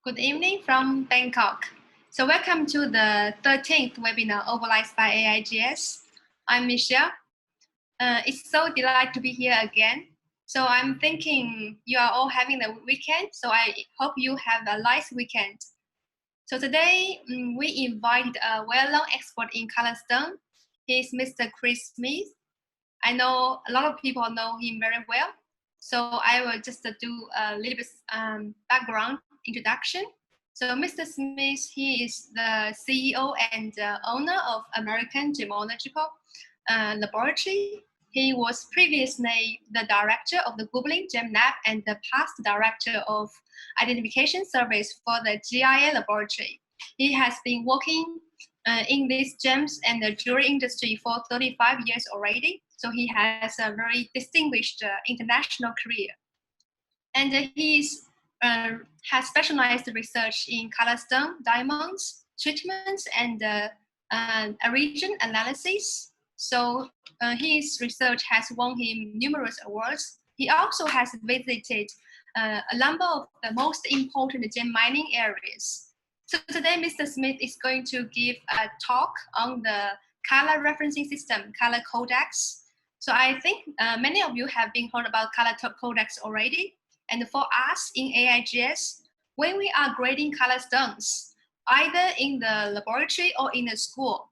Good evening from Bangkok. So welcome to the 13th webinar organized by AIGS. I'm Michelle. It's so delighted to be here again. So I'm thinking you are all having the weekend, so I hope you have a nice weekend. So today we invited a well-known expert in color stone. He's Mr. Chris Smith. I know a lot of people know him very well. So I will just do a little bit background introduction. So Mr. Smith, he is the CEO and owner of American Gemology Laboratory. He was previously the director of the Googling Gem Lab and the past director of identification service for the GIA laboratory. He has been working in these gems and the jewelry industry for 35 years already. So he has a very distinguished international career. And he has specialized research in color stone, diamonds, treatments, and region analysis. So his research has won him numerous awards. He also has visited a number of the most important gem mining areas. So today, Mr. Smith is going to give a talk on the color referencing system, ColorCodex. So I think many of you have been heard about ColorCodex already. And for us in AIGS, when we are grading color stones, either in the laboratory or in the school,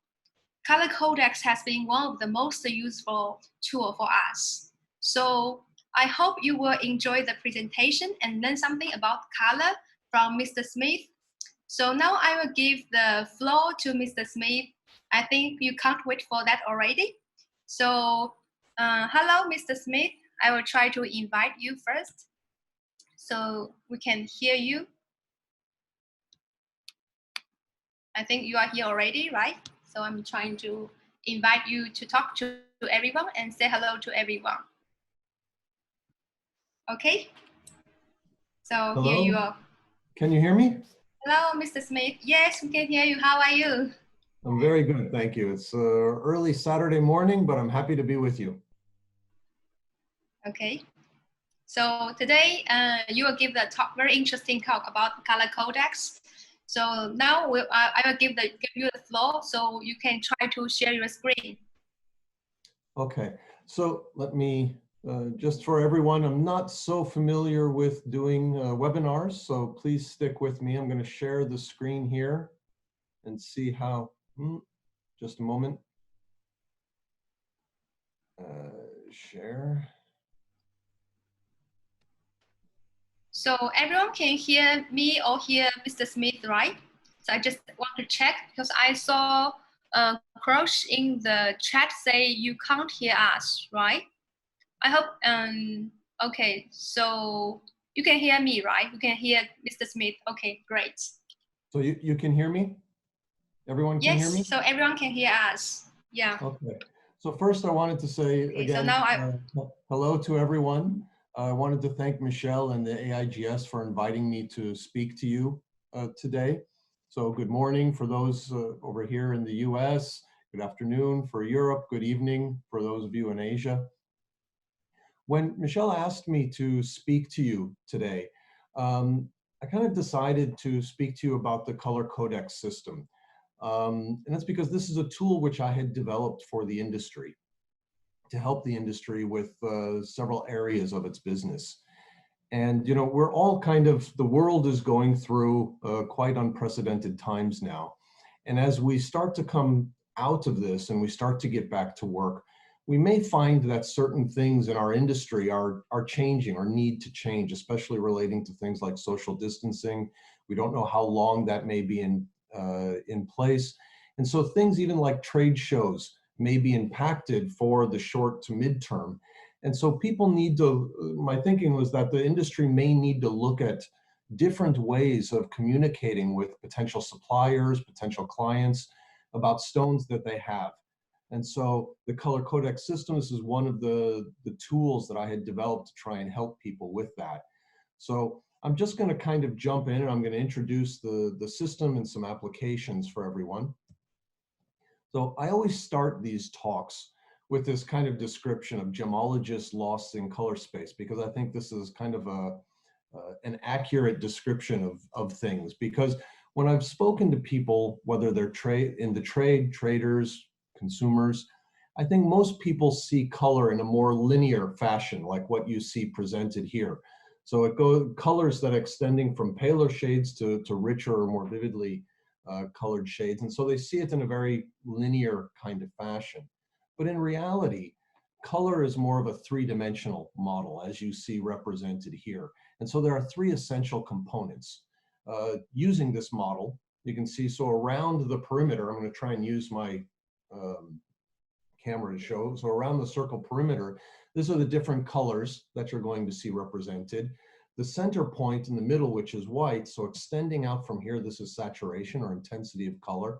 ColorCodex has been one of the most useful tools for us. So I hope you will enjoy the presentation and learn something about color from Mr. Smith. So now I will give the floor to Mr. Smith. I think you can't wait for that already. So hello, Mr. Smith. I will try to invite you first so we can hear you. I think you are here already, right? So I'm trying to invite you to talk to everyone and say hello to everyone. Okay. So hello? Here you are. Can you hear me? Hello, Mr. Smith. Yes, we can hear you. How are you? I'm very good, thank you. It's early Saturday morning, but I'm happy to be with you. Okay. So today you will give the talk, very interesting talk about ColorCodex. So now I will give you the floor so you can try to share your screen. Okay, so let me, just for everyone, I'm not so familiar with doing webinars, so please stick with me. I'm going to share the screen here and see how, just a moment. Share. So everyone can hear me or hear Mr. Smith, right? So I just want to check because I saw Crouch in the chat say you can't hear us, right? I hope, okay, so you can hear me, right? You can hear Mr. Smith. Okay, great. So you can hear me? Everyone can hear me? Yes, so everyone can hear us. Yeah. Okay. So first I wanted to say again, so now hello to everyone. I wanted to thank Michelle and the AIGS for inviting me to speak to you today. So good morning for those over here in the US, good afternoon for Europe, good evening for those of you in Asia. When Michelle asked me to speak to you today, I kind of decided to speak to you about the ColorCodex system. And that's because this is a tool which I had developed for the industry to help the industry with several areas of its business. And, you know, we're all kind of, the world is going through quite unprecedented times now. And as we start to come out of this and we start to get back to work, we may find that certain things in our industry are changing or need to change, especially relating to things like social distancing. We don't know how long that may be in place. And so things even like trade shows may be impacted for the short to midterm. And so people need to, my thinking was that the industry may need to look at different ways of communicating with potential suppliers, potential clients about stones that they have. And so the ColorCodex system, this is one of the tools that I had developed to try and help people with that. So I'm just going to kind of jump in and I'm going to introduce the system and some applications for everyone. So I always start these talks with this kind of description of gemologists lost in color space, because I think this is kind of an accurate description of things. Because when I've spoken to people, whether they're in the trade, traders, consumers, I think most people see color in a more linear fashion, like what you see presented here. So it goes colors that are extending from paler shades to richer or more vividly colored shades. And so they see it in a very linear kind of fashion. But in reality, color is more of a three-dimensional model, as you see represented here. And so there are three essential components. Using this model, you can see, so around the perimeter, I'm going to try and use my camera to show. So around the circle perimeter, these are the different colors that you're going to see represented. The center point in the middle, which is white, so extending out from here, this is saturation or intensity of color.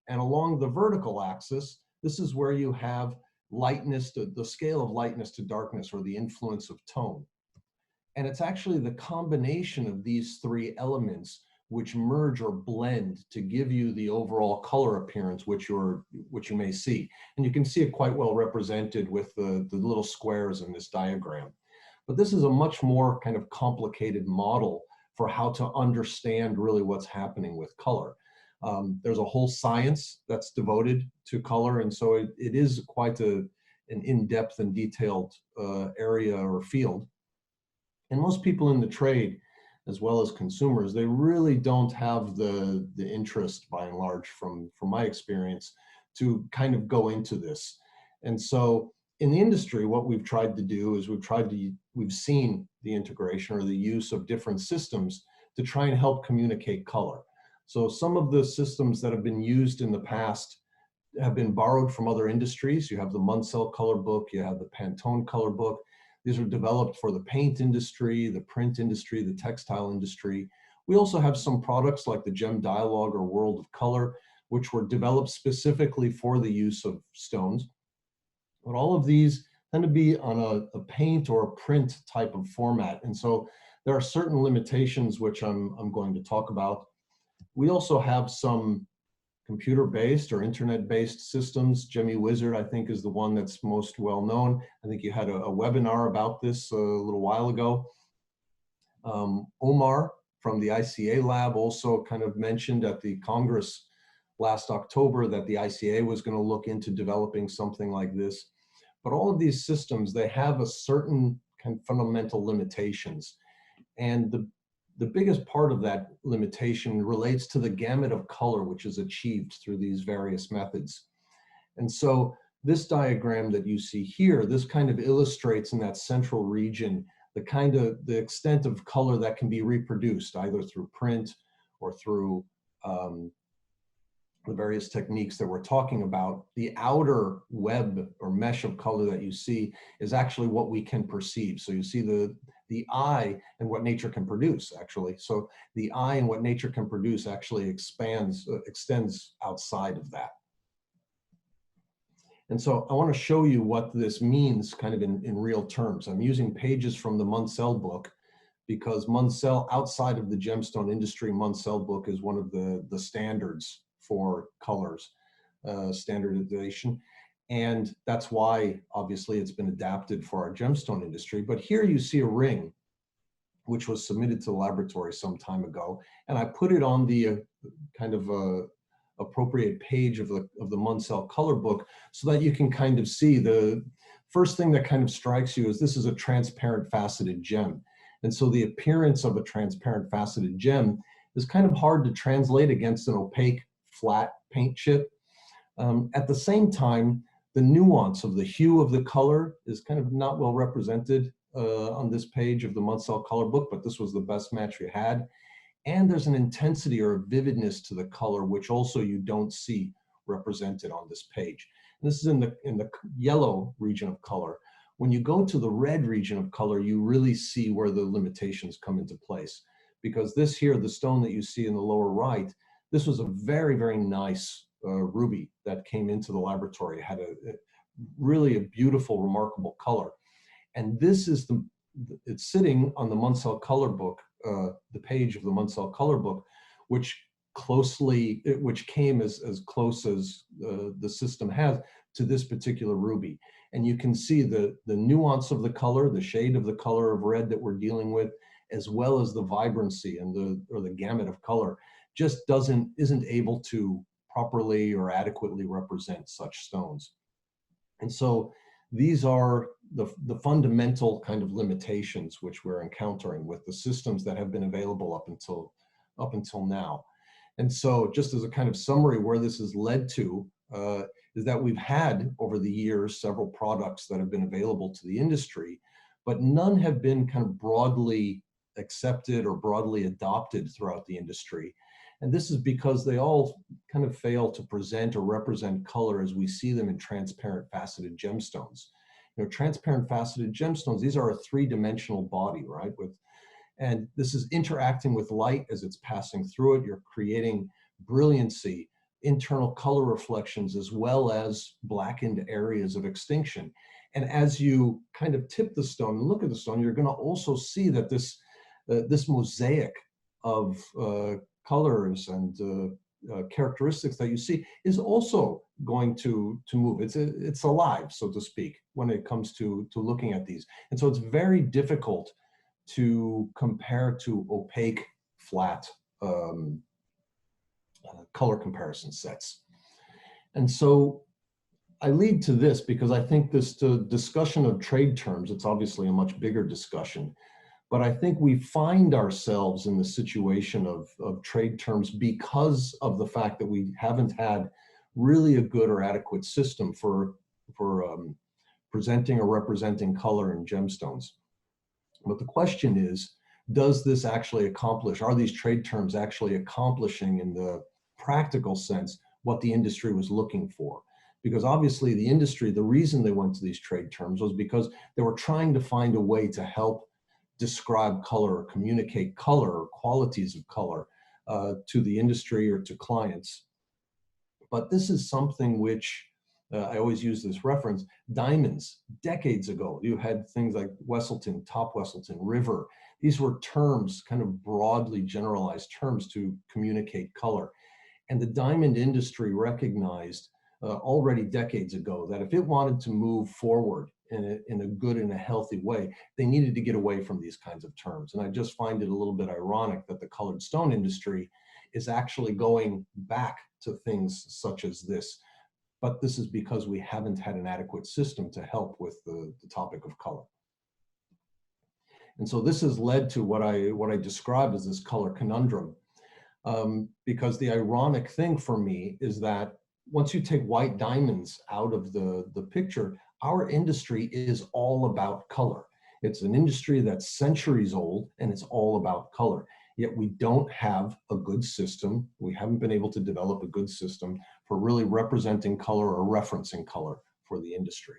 And along the vertical axis, this is where you have lightness, the scale of lightness to darkness, or the influence of tone. And it's actually the combination of these three elements which merge or blend to give you the overall color appearance which you may see. And you can see it quite well represented with the little squares in this diagram. But this is a much more kind of complicated model for how to understand really what's happening with color. There's a whole science that's devoted to color, and so it is quite an in-depth and detailed area or field. And most people in the trade, as well as consumers, they really don't have the interest, by and large, from my experience, to kind of go into this. And so in the industry, what we've tried to do is we've seen the integration or the use of different systems to try and help communicate color. So some of the systems that have been used in the past have been borrowed from other industries. You have the Munsell color book, you have the Pantone color book. These are developed for the paint industry, the print industry, the textile industry. We also have some products like the Gem Dialogue or World of Color, which were developed specifically for the use of stones. But all of these tend to be on a paint or a print type of format. And so there are certain limitations which I'm going to talk about. We also have some computer-based or internet-based systems. GemiWizard, I think, is the one that's most well-known. I think you had a webinar about this a little while ago. Omar from the ICA lab also kind of mentioned at the Congress last October that the ICA was going to look into developing something like this. But all of these systems, they have a certain kind of fundamental limitations. And the biggest part of that limitation relates to the gamut of color which is achieved through these various methods. And so this diagram that you see here, this kind of illustrates in that central region the extent of color that can be reproduced either through print or through the various techniques that we're talking about. The outer web or mesh of color that you see is actually what we can perceive. So you see the eye and what nature can produce, actually. So the eye and what nature can produce actually extends outside of that. And so I want to show you what this means kind of in real terms. I'm using pages from the Munsell book because Munsell, outside of the gemstone industry, Munsell book is one of the standards for colors, standardization. And that's why, obviously, it's been adapted for our gemstone industry. But here you see a ring, which was submitted to the laboratory some time ago. And I put it on the kind of appropriate page of the Munsell color book so that you can kind of see. The first thing that kind of strikes you is this is a transparent faceted gem. And so the appearance of a transparent faceted gem is kind of hard to translate against an opaque, flat paint chip. At the same time, the nuance of the hue of the color is kind of not well represented on this page of the Munsell color book, but this was the best match we had. And there's an intensity or a vividness to the color, which also you don't see represented on this page. And this is in the yellow region of color. When you go to the red region of color, you really see where the limitations come into place. Because this here, the stone that you see in the lower right, this was a very, very nice ruby that came into the laboratory. It had really a beautiful, remarkable color. And this is it's sitting on the Munsell color book, the page of the Munsell color book, which came as close as the system has to this particular ruby. And you can see the nuance of the color, the shade of the color of red that we're dealing with, as well as the vibrancy and the gamut of color, just isn't able to properly or adequately represent such stones. And so these are the fundamental kind of limitations which we're encountering with the systems that have been available up until now. And so just as a kind of summary where this has led to is that we've had over the years several products that have been available to the industry, but none have been kind of broadly accepted or broadly adopted throughout the industry. And this is because they all kind of fail to present or represent color as we see them in transparent faceted gemstones. You know, transparent faceted gemstones, these are a three-dimensional body, right? And this is interacting with light as it's passing through it. You're creating brilliancy, internal color reflections, as well as blackened areas of extinction. And as you kind of tip the stone and look at the stone, you're going to also see that this mosaic of colors and characteristics that you see is also going to move. It's alive, so to speak, when it comes to looking at these. And so it's very difficult to compare to opaque, flat color comparison sets. And so I lead to this because I think this discussion of trade terms, it's obviously a much bigger discussion, but I think we find ourselves in the situation of trade terms because of the fact that we haven't had really a good or adequate system for presenting or representing color in gemstones. But the question is, does this actually accomplish, are these trade terms actually accomplishing in the practical sense what the industry was looking for? Because obviously the industry, the reason they went to these trade terms was because they were trying to find a way to help describe color or communicate color or qualities of color to the industry or to clients. But this is something which, I always use this reference, diamonds, decades ago, you had things like Wesselton, top Wesselton, river. These were terms, kind of broadly generalized terms to communicate color. And the diamond industry recognized already decades ago that if it wanted to move forward in a good and a healthy way, they needed to get away from these kinds of terms. And I just find it a little bit ironic that the colored stone industry is actually going back to things such as this. But this is because we haven't had an adequate system to help with the topic of color. And so this has led to what I describe as this color conundrum. Because the ironic thing for me is that once you take white diamonds out of the picture, our industry is all about color. It's an industry that's centuries old and it's all about color. Yet we don't have a good system. We haven't been able to develop a good system for really representing color or referencing color for the industry.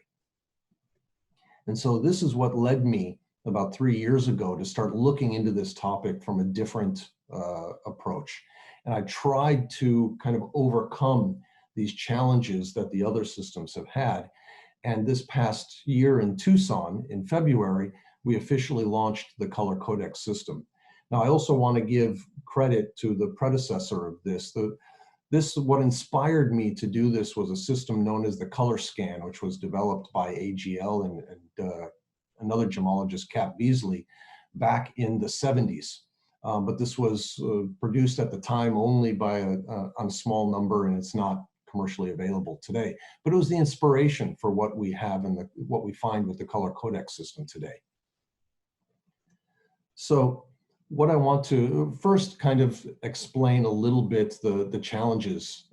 And so this is what led me about 3 years ago to start looking into this topic from a different approach. And I tried to kind of overcome these challenges that the other systems have had. And this past year in Tucson, in February, we officially launched the ColorCodex system. Now, I also want to give credit to the predecessor of this. What inspired me to do this was a system known as the ColorScan, which was developed by AGL and another gemologist, Cap Beasley, back in the 70s. But this was produced at the time only by on a small number, and it's not commercially available today. But it was the inspiration for what we have and what we find with the ColorCodex system today. So what I want to first kind of explain a little bit the challenges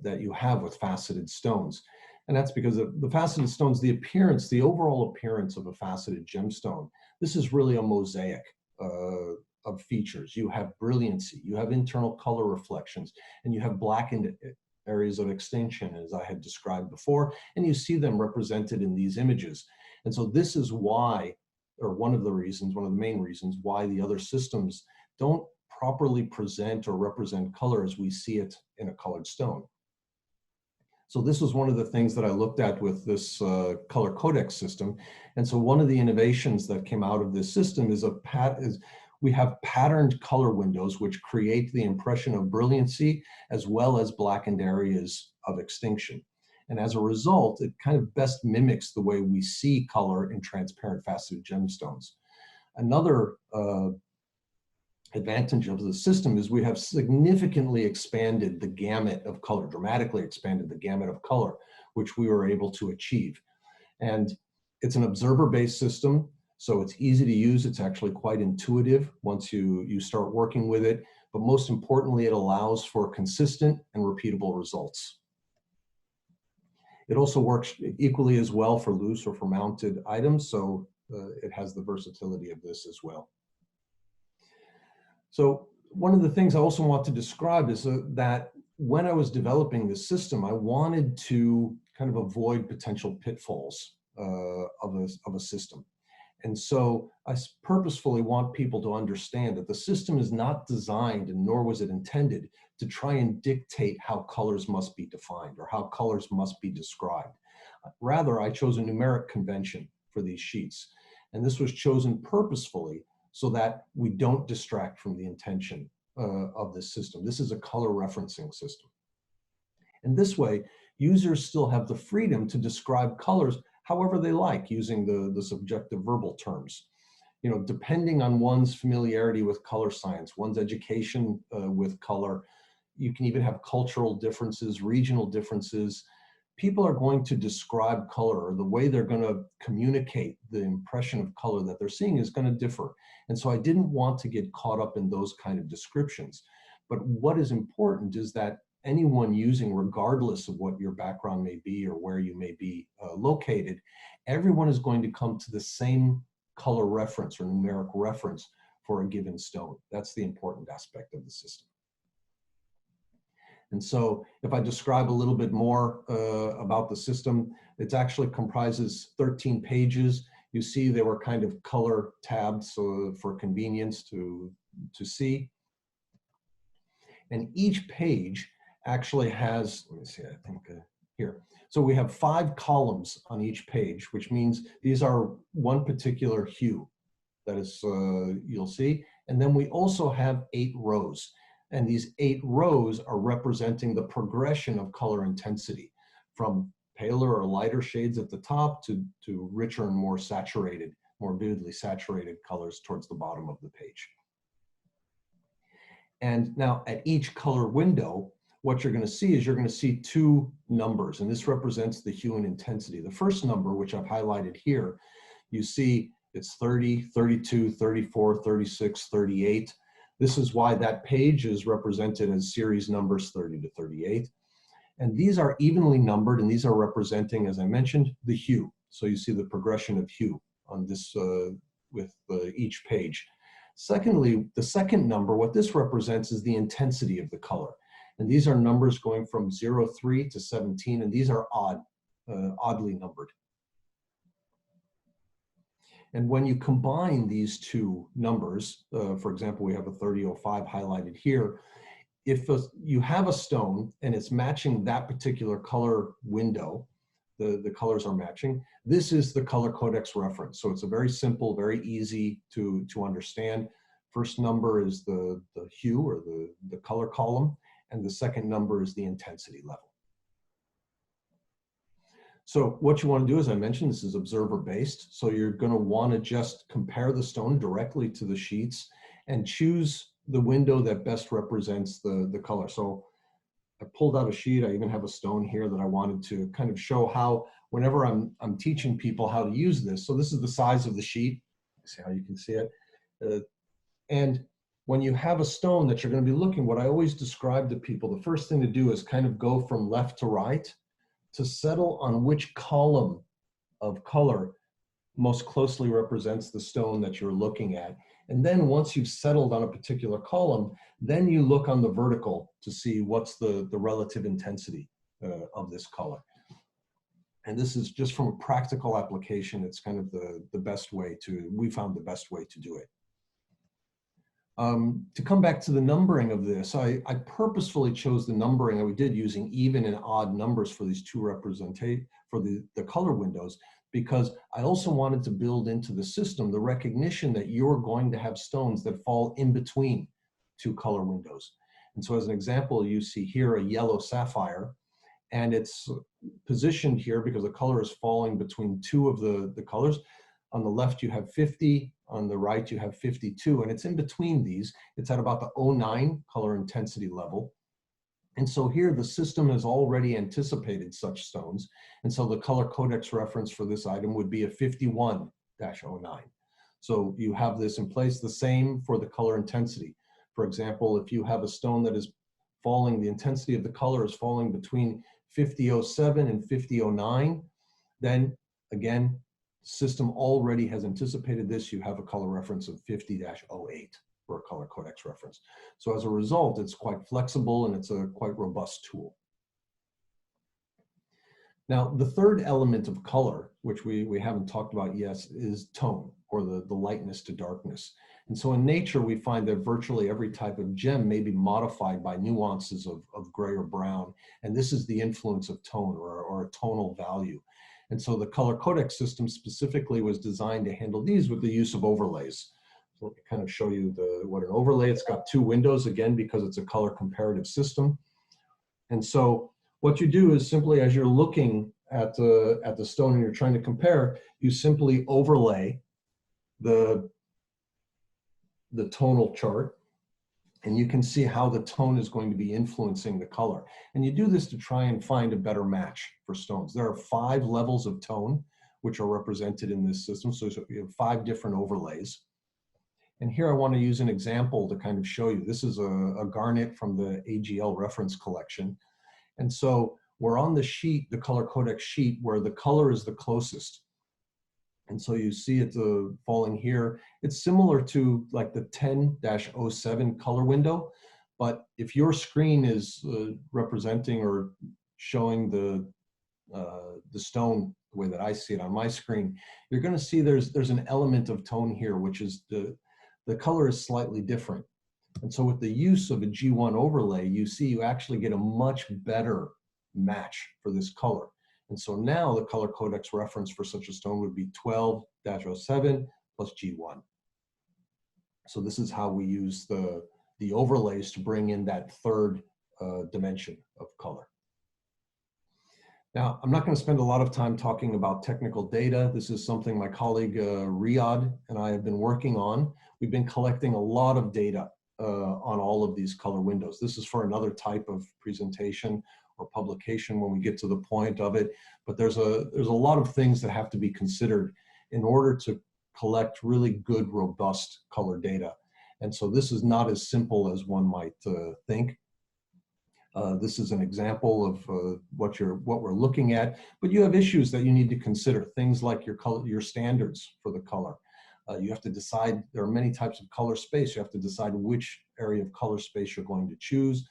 that you have with faceted stones. And that's because the faceted stones, the appearance, the overall appearance of a faceted gemstone, this is really a mosaic of features. You have brilliancy, you have internal color reflections, and you have blackened areas of extinction, as I had described before, and you see them represented in these images. And so this is why, or one of the main reasons why the other systems don't properly present or represent color as we see it in a colored stone. So this was one of the things that I looked at with this ColorCodex system. And so one of the innovations that came out of this system is we have patterned color windows which create the impression of brilliancy as well as blackened areas of extinction. And as a result, it kind of best mimics the way we see color in transparent faceted gemstones. Another advantage of the system is we have significantly expanded the gamut of color, dramatically expanded the gamut of color, which we were able to achieve. And it's an observer-based system, so it's easy to use. It's actually quite intuitive once you start working with it. But most importantly, it allows for consistent and repeatable results. It also works equally as well for loose or for mounted items, so it has the versatility of this as well. So one of the things I also want to describe is that when I was developing this system, I wanted to kind of avoid potential pitfalls of a system. And so I purposefully want people to understand that the system is not designed, and nor was it intended, to try and dictate how colors must be defined or how colors must be described. Rather, I chose a numeric convention for these sheets. And this was chosen purposefully so that we don't distract from the intention of this system. This is a color referencing system. And this way, users still have the freedom to describe colors however they like, using the subjective verbal terms. You know, depending on one's familiarity with color science, one's education with color, you can even have cultural differences, regional differences. People are going to describe color, or the way they're going to communicate the impression of color that they're seeing is going to differ. And so I didn't want to get caught up in those kind of descriptions. But what is important is that anyone using, regardless of what your background may be or where you may be located, everyone is going to come to the same color reference or numeric reference for a given stone. That's the important aspect of the system. And so if I describe a little bit more about the system, it actually comprises 13 pages. You see there were kind of color tabs for convenience to see. And each page actually has, let me see, I think here. So we have 5 columns on each page, which means these are one particular hue. That is, you'll see. And then we also have 8 rows. And these 8 rows are representing the progression of color intensity from paler or lighter shades at the top to richer and more saturated, more vividly saturated colors towards the bottom of the page. And now at each color window, what you're going to see is you're going to see 2 numbers, and this represents the hue and intensity. The first number, which I've highlighted here, you see it's 30, 32, 34, 36, 38. This is why that page is represented as series numbers 30 to 38. And these are evenly numbered, and these are representing, as I mentioned, the hue. So you see the progression of hue on this with each page. Secondly, the second number, what this represents is the intensity of the color. And these are numbers going from 0, 3 to 17, and these are oddly numbered. And when you combine these 2 numbers, for example, we have a 3005 highlighted here. If you have a stone and it's matching that particular color window, the colors are matching, this is the color codex reference. So it's a very simple, very easy to understand. First number is the hue or the color column, and the second number is the intensity level. So what you want to do, as I mentioned, this is observer-based. So you're going to want to just compare the stone directly to the sheets and choose the window that best represents the color. So I pulled out a sheet. I even have a stone here that I wanted to kind of show how, whenever I'm teaching people how to use this. So this is the size of the sheet. See how you can see it. And when you have a stone that you're going to be looking, what I always describe to people, the first thing to do is kind of go from left to right to settle on which column of color most closely represents the stone that you're looking at. And then once you've settled on a particular column, then you look on the vertical to see what's the relative intensity of this color. And this is just from a practical application, it's kind of the best way we found the best way to do it. To come back to the numbering of this, I purposefully chose the numbering that we did using even and odd numbers for these 2 for the color windows, because I also wanted to build into the system the recognition that you're going to have stones that fall in between 2 color windows. And so as an example, you see here a yellow sapphire, and it's positioned here because the color is falling between 2 of the colors. On the left, you have 50. On the right, you have 52. And it's in between these. It's at about the 09 color intensity level. And so here, the system has already anticipated such stones. And so the color codex reference for this item would be a 51-09. So you have this in place. The same for the color intensity. For example, if you have a stone that is falling, the intensity of the color is falling between 5007 and 5009, then again, system already has anticipated this. You have a color reference of 50-08 for a color codex reference. So as a result, it's quite flexible and it's a quite robust tool. Now, the third element of color, which we haven't talked about yet, is tone, or the lightness to darkness. And so in nature, we find that virtually every type of gem may be modified by nuances of gray or brown. And this is the influence of tone, or a tonal value. And so the color codex system specifically was designed to handle these with the use of overlays. So let me kind of show you what an overlay. It's got two windows, again, because it's a color comparative system. And so what you do is simply, as you're looking at the stone and you're trying to compare, you simply overlay the tonal chart, and you can see how the tone is going to be influencing the color. And you do this to try and find a better match for stones. There are 5 levels of tone, which are represented in this system. So you have 5 different overlays. And here I want to use an example to kind of show you. This is a garnet from the AGL reference collection. And so we're on the sheet, the color codex sheet, where the color is the closest. And so you see it falling here. It's similar to like the 10-07 color window, but if your screen is representing or showing the stone the way that I see it on my screen, you're going to see there's an element of tone here, which is the color is slightly different. And so with the use of a G1 overlay, you see you actually get a much better match for this color. And so now the color codex reference for such a stone would be 12-07 plus G1. So this is how we use the overlays to bring in that third dimension of color. Now, I'm not going to spend a lot of time talking about technical data. This is something my colleague Riyadh and I have been working on. We've been collecting a lot of data on all of these color windows. This is for another type of presentation or publication when we get to the point of it. But there's a lot of things that have to be considered in order to collect really good, robust color data. And so this is not as simple as one might think. This is an example of what we're looking at, but you have issues that you need to consider, things like your standards for the color. You have to decide, there are many types of color space. You have to decide which area of color space you're going to choose.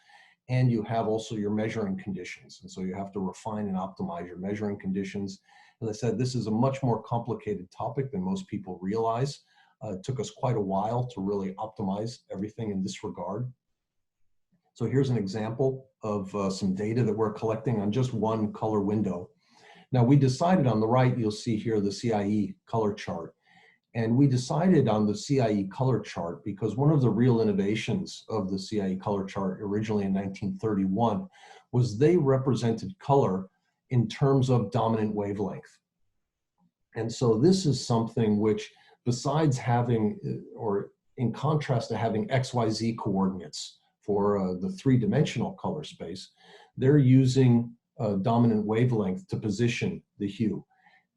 And you have also your measuring conditions. And so you have to refine and optimize your measuring conditions. As I said, this is a much more complicated topic than most people realize. It took us quite a while to really optimize everything in this regard. So here's an example of some data that we're collecting on just one color window. Now we decided on the right, you'll see here the CIE color chart. And we decided on the CIE color chart because one of the real innovations of the CIE color chart originally in 1931 was they represented color in terms of dominant wavelength. And so this is something which, besides having, or in contrast to having XYZ coordinates for the 3-dimensional color space, they're using dominant wavelength to position the hue.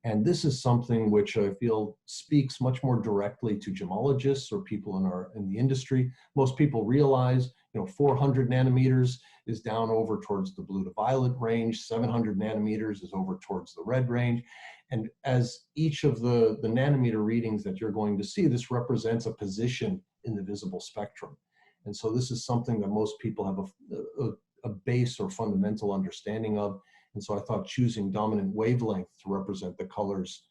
And this is something which I feel speaks much more directly to gemologists or people in the industry. Most people realize, 400 nanometers is down over towards the blue to violet range, 700 nanometers is over towards the red range. And as each of the nanometer readings that you're going to see, this represents a position in the visible spectrum. And so this is something that most people have a base or fundamental understanding of. And so I thought choosing dominant wavelength to represent the colors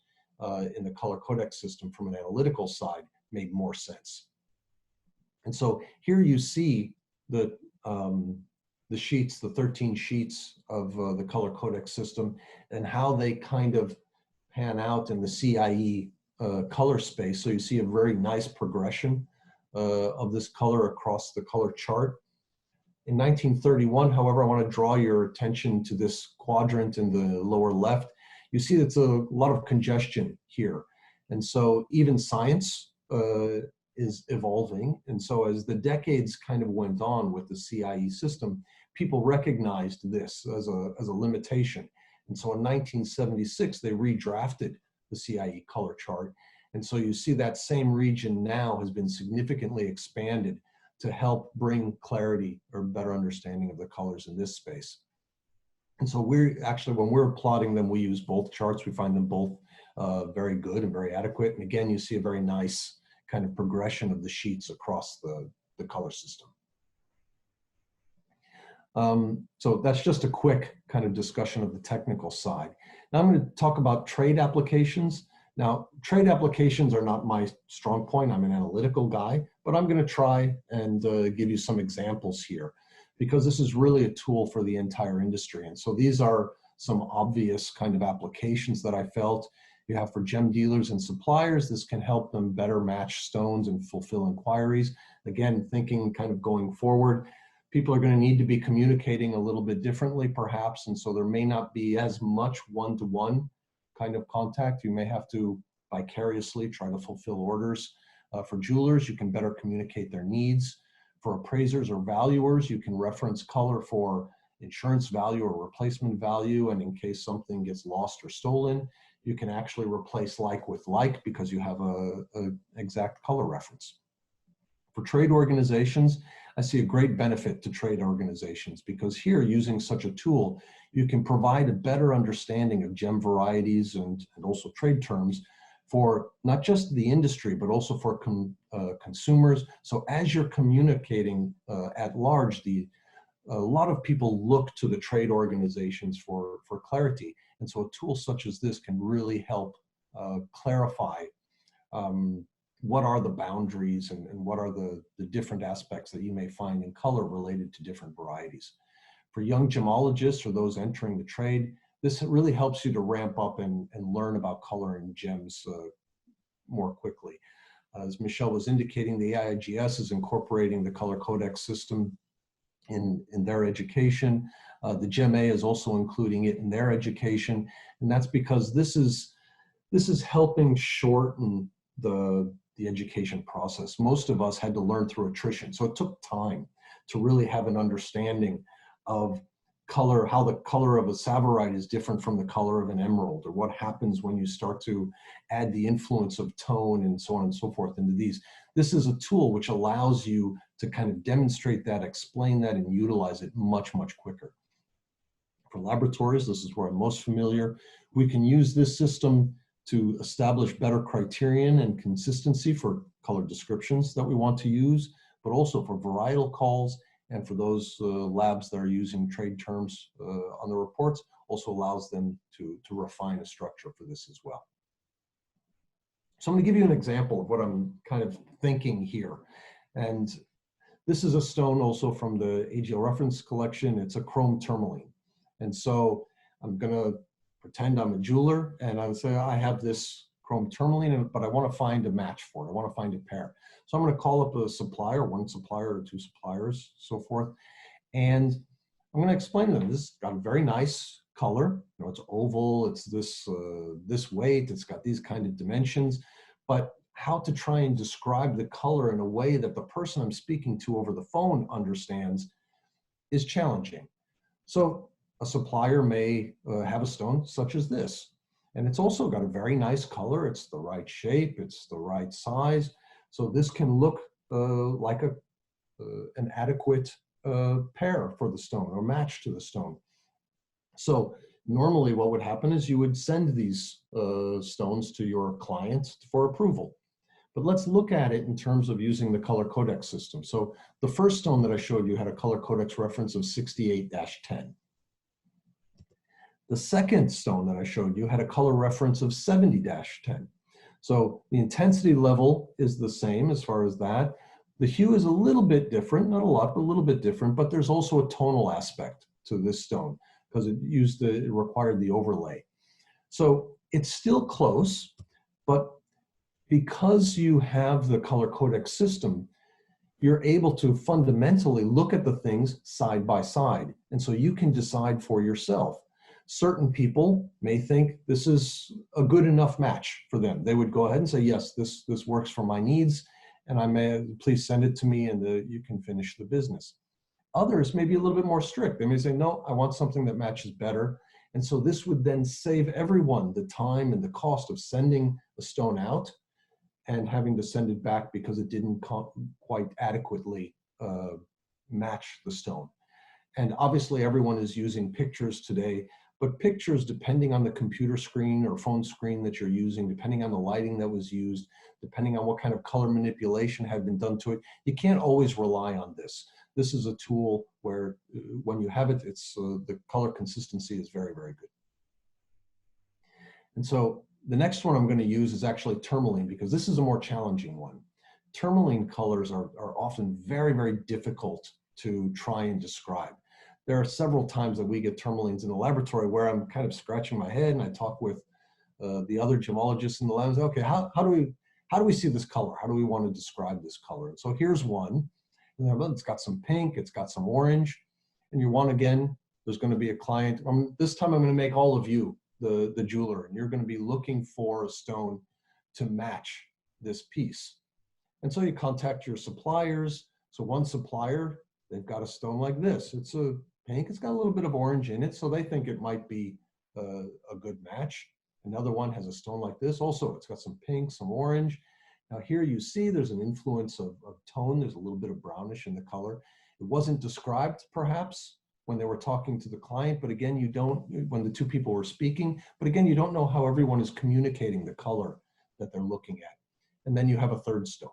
in the color codex system from an analytical side made more sense. And so here you see the sheets, the 13 sheets of the color codex system, and how they kind of pan out in the CIE color space. So you see a very nice progression of this color across the color chart. In 1931, however, I want to draw your attention to this quadrant in the lower left. You see it's a lot of congestion here. And so even science is evolving. And so as the decades kind of went on with the CIE system, people recognized this as a limitation. And so in 1976, they redrafted the CIE color chart. And so you see that same region now has been significantly expanded to help bring clarity or better understanding of the colors in this space. And so we're actually, when we're plotting them, we use both charts. We find them both very good and very adequate. And again, you see a very nice kind of progression of the sheets across the color system. So that's just a quick kind of discussion of the technical side. Now I'm going to talk about trade applications. Now, trade applications are not my strong point. I'm an analytical guy, but I'm going to try and give you some examples here, because this is really a tool for the entire industry. And so these are some obvious kind of applications that I felt. You have for gem dealers and suppliers, this can help them better match stones and fulfill inquiries. Again, thinking kind of going forward, people are going to need to be communicating a little bit differently perhaps, and so there may not be as much one-to-one kind of contact. You may have to vicariously try to fulfill orders. For jewelers, you can better communicate their needs. For appraisers or valuers, you can reference color for insurance value or replacement value, and in case something gets lost or stolen, you can actually replace like with like because you have an exact color reference. For trade organizations, I see a great benefit to trade organizations because here, using such a tool, you can provide a better understanding of gem varieties and also trade terms for not just the industry, but also for consumers. So as you're communicating at large, a lot of people look to the trade organizations for clarity. And so a tool such as this can really help clarify what are the boundaries and what are the different aspects that you may find in color related to different varieties. For young gemologists or those entering the trade, this really helps you to ramp up and learn about color and gems more quickly. As Michelle was indicating, the AIGS is incorporating the color codex system in their education. The GEMA is also including it in their education, and that's because this is helping shorten the education process. Most of us had to learn through attrition, so it took time to really have an understanding of color, how the color of a savorite is different from the color of an emerald, or what happens when you start to add the influence of tone and so on and so forth into these. This is a tool which allows you to kind of demonstrate that, explain that, and utilize it much, much quicker. For laboratories, this is where I'm most familiar. We can use this system to establish better criterion and consistency for color descriptions that we want to use, but also for varietal calls, and for those labs that are using trade terms on the reports, also allows them to refine a structure for this as well. So I'm going to give you an example of what I'm kind of thinking here. And this is a stone also from the AGL reference collection. It's a chrome tourmaline. And so I'm going to pretend I'm a jeweler and I'll say I have this chrome tourmaline, but I want to find a match for it. I want to find a pair. So I'm going to call up a supplier, one supplier or two suppliers, so forth. And I'm going to explain to them, this has got a very nice color. You know, it's oval, it's this weight, it's got these kind of dimensions, but how to try and describe the color in a way that the person I'm speaking to over the phone understands is challenging. So a supplier may have a stone such as this, and it's also got a very nice color. It's the right shape, it's the right size. So this can look like an adequate pair for the stone or match to the stone. So normally what would happen is you would send these stones to your client for approval. But let's look at it in terms of using the color codex system. So the first stone that I showed you had a color codex reference of 68-10. The second stone that I showed you had a color reference of 70-10. So the intensity level is the same as far as that. The hue is a little bit different, not a lot, but a little bit different, but there's also a tonal aspect to this stone because it required the overlay. So it's still close, but because you have the color codex system, you're able to fundamentally look at the things side by side. And so you can decide for yourself. Certain people may think this is a good enough match for them. They would go ahead and say, yes, this works for my needs, and please send it to me, and you can finish the business. Others may be a little bit more strict. They may say, no, I want something that matches better. And so this would then save everyone the time and the cost of sending a stone out and having to send it back because it didn't quite adequately match the stone. And obviously everyone is using pictures today, but pictures, depending on the computer screen or phone screen that you're using, depending on the lighting that was used, depending on what kind of color manipulation had been done to it, you can't always rely on this. This is a tool where when you have it, the color consistency is very, very good. And so the next one I'm going to use is actually tourmaline, because this is a more challenging one. Tourmaline colors are often very, very difficult to try and describe. There are several times that we get tourmalines in the laboratory where I'm kind of scratching my head, and I talk with the other gemologists in the lab and say, okay, how do we see this color? How do we want to describe this color? And so here's one. It's got some pink, it's got some orange, and you want, again, there's going to be a client. This time I'm going to make all of you the jeweler, and you're going to be looking for a stone to match this piece. And so you contact your suppliers. So one supplier, they've got a stone like this. It's a pink, it's got a little bit of orange in it, so they think it might be a good match. Another one has a stone like this. Also, it's got some pink, some orange. Now here you see there's an influence of tone. There's a little bit of brownish in the color. It wasn't described perhaps when they were talking to the client, but again, when the two people were speaking, but again, you don't know how everyone is communicating the color that they're looking at. And then you have a third stone.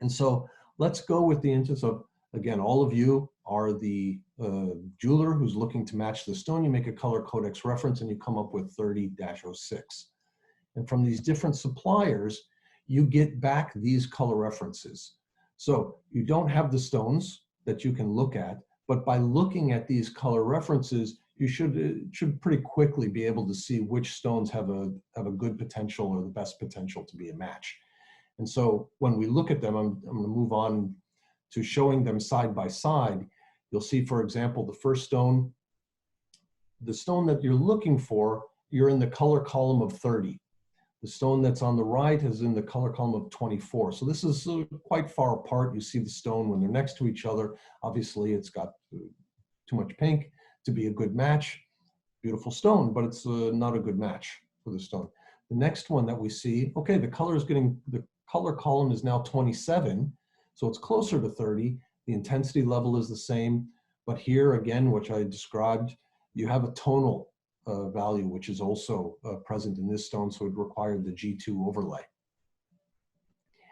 And so let's go with the instance of, again, all of you are the jeweler who's looking to match the stone. You make a color codex reference and you come up with 30-06. And from these different suppliers, you get back these color references. So you don't have the stones that you can look at, but by looking at these color references, you should pretty quickly be able to see which stones have a good potential or the best potential to be a match. And so when we look at them, I'm going to move on to showing them side by side. You'll see, for example, the first stone, the stone that you're looking for, you're in the color column of 30. The stone that's on the right is in the color column of 24. So this is quite far apart. You see the stone when they're next to each other. Obviously, it's got too much pink to be a good match. Beautiful stone, but it's not a good match for the stone. The next one that we see, okay, the color column is now 27, so it's closer to 30. The intensity level is the same, but here again, which I described, you have a tonal value, which is also present in this stone, so it required the G2 overlay.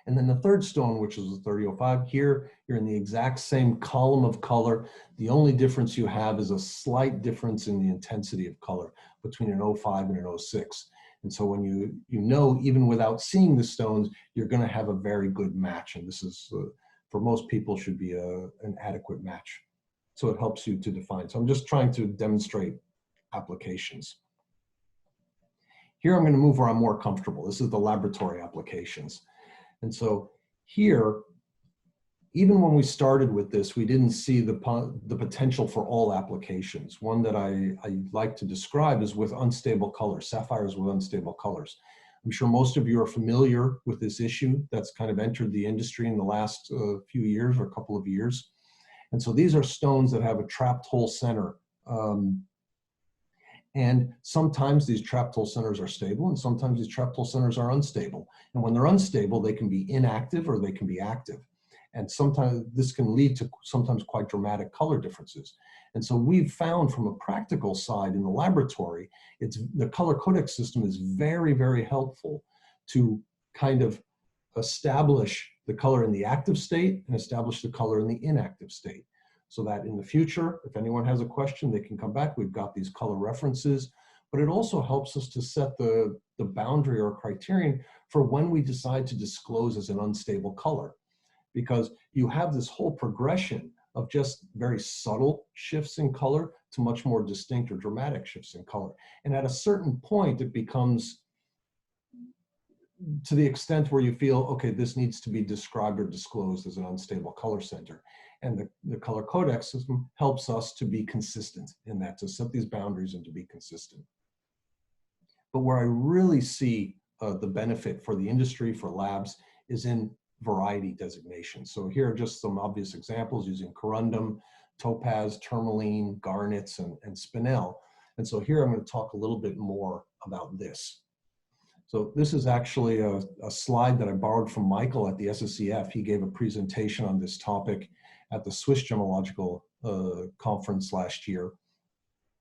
And then the third stone, which is the 3005, here you're in the exact same column of color. The only difference you have is a slight difference in the intensity of color between an 05 and an 06. And so when you know, even without seeing the stones, you're going to have a very good match. And this is, for most people, should be an adequate match. So it helps you to define. So I'm just trying to demonstrate applications. Here I'm going to move where I'm more comfortable. This is the laboratory applications. And so here, even when we started with this, we didn't see the potential for all applications. One that I like to describe is with unstable colors, sapphires with unstable colors. I'm sure most of you are familiar with this issue that's kind of entered the industry in the last few years or a couple of years. And so these are stones that have a trapped hole center. And sometimes these trapped hole centers are stable, and sometimes these trapped hole centers are unstable. And when they're unstable, they can be inactive or they can be active. And sometimes this can lead to sometimes quite dramatic color differences. And so we've found from a practical side in the laboratory, the color codex system is very, very helpful to kind of establish the color in the active state and establish the color in the inactive state. So that in the future, if anyone has a question, they can come back. We've got these color references, but it also helps us to set the boundary or criterion for when we decide to disclose as an unstable color. Because you have this whole progression of just very subtle shifts in color to much more distinct or dramatic shifts in color. And at a certain point, it becomes to the extent where you feel, okay, this needs to be described or disclosed as an unstable color center. And the color codex system helps us to be consistent in that, to set these boundaries and to be consistent. But where I really see the benefit for the industry, for labs, is in variety designation. So here are just some obvious examples using corundum, topaz, tourmaline, garnets, and spinel. And so here I'm going to talk a little bit more about this. So this is actually a slide that I borrowed from Michael at the SSEF. He gave a presentation on this topic at the Swiss Gemological Conference last year.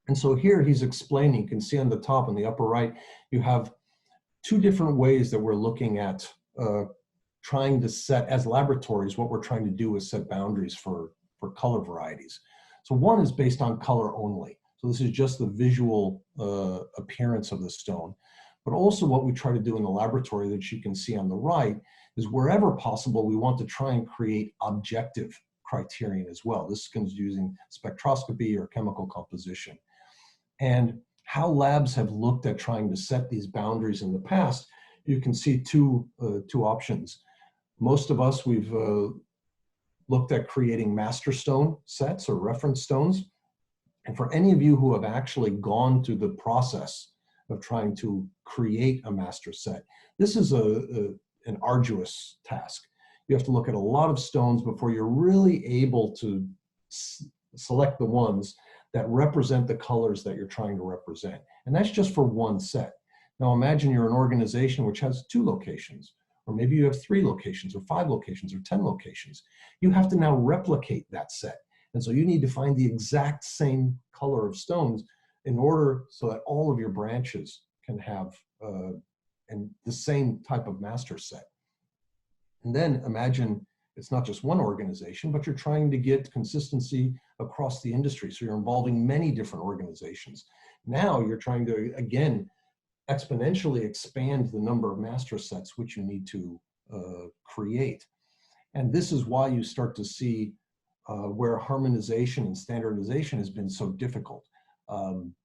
And so here he's explaining, you can see on the top, on the upper right, you have two different ways that we're looking at trying to set, as laboratories, what we're trying to do is set boundaries for color varieties. So one is based on color only. So this is just the visual appearance of the stone. But also what we try to do in the laboratory that you can see on the right is wherever possible, we want to try and create objective criterion as well. This is using spectroscopy or chemical composition. And how labs have looked at trying to set these boundaries in the past, you can see two options. Most of us, we've looked at creating master stone sets or reference stones. And for any of you who have actually gone through the process of trying to create a master set, this is an arduous task. You have to look at a lot of stones before you're really able to select the ones that represent the colors that you're trying to represent. And that's just for one set. Now imagine you're an organization which has 2 locations, or maybe you have 3 locations, or 5 locations, or 10 locations. You have to now replicate that set. And so you need to find the exact same color of stones in order so that all of your branches can have and the same type of master set. And then imagine it's not just one organization, but you're trying to get consistency across the industry. So you're involving many different organizations. Now you're trying to, again, exponentially expand the number of master sets which you need to create. And this is why you start to see where harmonization and standardization has been so difficult.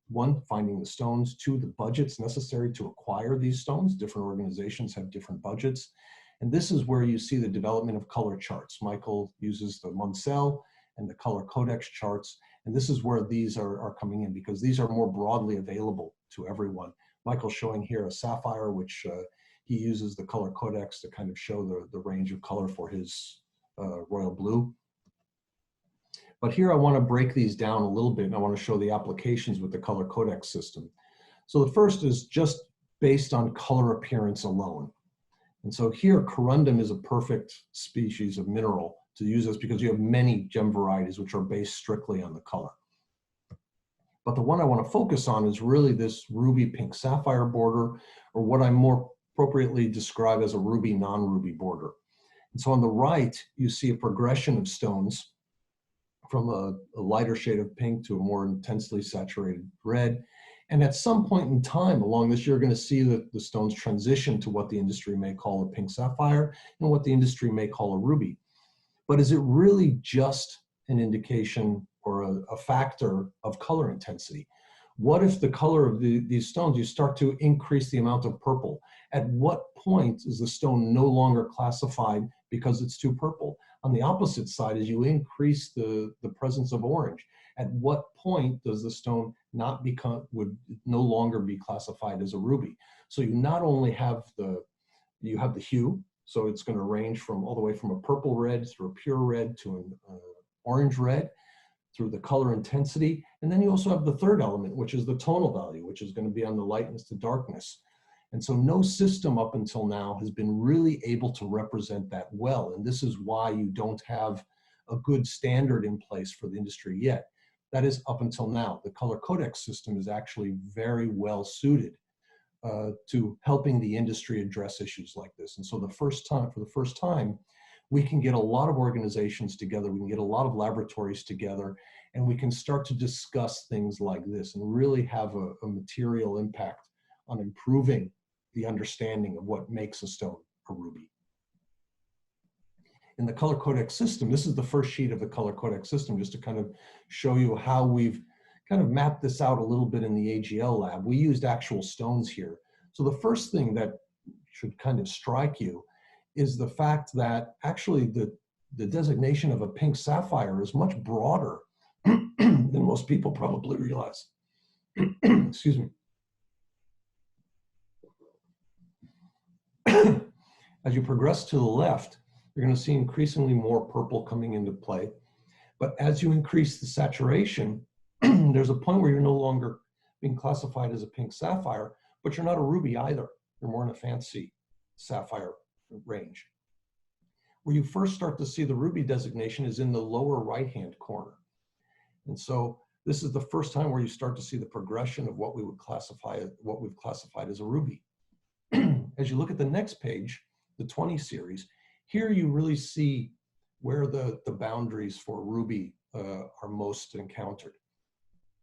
One, finding the stones. 2, the budgets necessary to acquire these stones. Different organizations have different budgets. And this is where you see the development of color charts. Michael uses the Munsell and the color codex charts. And this is where these are coming in, because these are more broadly available to everyone. Michael's showing here a sapphire, which he uses the color codex to kind of show the range of color for his royal blue. But here I want to break these down a little bit, and I want to show the applications with the color codex system. So the first is just based on color appearance alone. And so here, corundum is a perfect species of mineral to use this because you have many gem varieties which are based strictly on the color. But the one I want to focus on is really this ruby pink sapphire border, or what I more appropriately describe as a ruby non-ruby border. And so on the right, you see a progression of stones from a lighter shade of pink to a more intensely saturated red. And at some point in time along this, you're going to see that the stones transition to what the industry may call a pink sapphire and what the industry may call a ruby. But is it really just an indication or a factor of color intensity? What if the color of these stones, you start to increase the amount of purple? At what point is the stone no longer classified because it's too purple? On the opposite side, as you increase the presence of orange, at what point does the stone would no longer be classified as a ruby? So you not only have the hue, so it's going to range from all the way from a purple red through a pure red to an orange red, through the color intensity. And then you also have the third element, which is the tonal value, which is going to be on the lightness to darkness. And so no system up until now has been really able to represent that well. And this is why you don't have a good standard in place for the industry yet. That is up until now. The color codex system is actually very well suited to helping the industry address issues like this. And so for the first time, we can get a lot of organizations together, we can get a lot of laboratories together, and we can start to discuss things like this and really have a material impact on improving the understanding of what makes a stone a ruby. In the color codex system, this is the first sheet of the color codex system, just to kind of show you how we've kind of mapped this out a little bit in the AGL lab. We used actual stones here. So the first thing that should kind of strike you is the fact that actually the designation of a pink sapphire is much broader than most people probably realize. Excuse me. As you progress to the left, you're going to see increasingly more purple coming into play. But as you increase the saturation, there's a point where you're no longer being classified as a pink sapphire, but you're not a ruby either. You're more in a fancy sapphire range. Where you first start to see the ruby designation is in the lower right-hand corner. And so this is the first time where you start to see the progression of what we would classify, what we've classified as a ruby. As you look at the next page, the 20 series, here you really see where the boundaries for ruby are most encountered.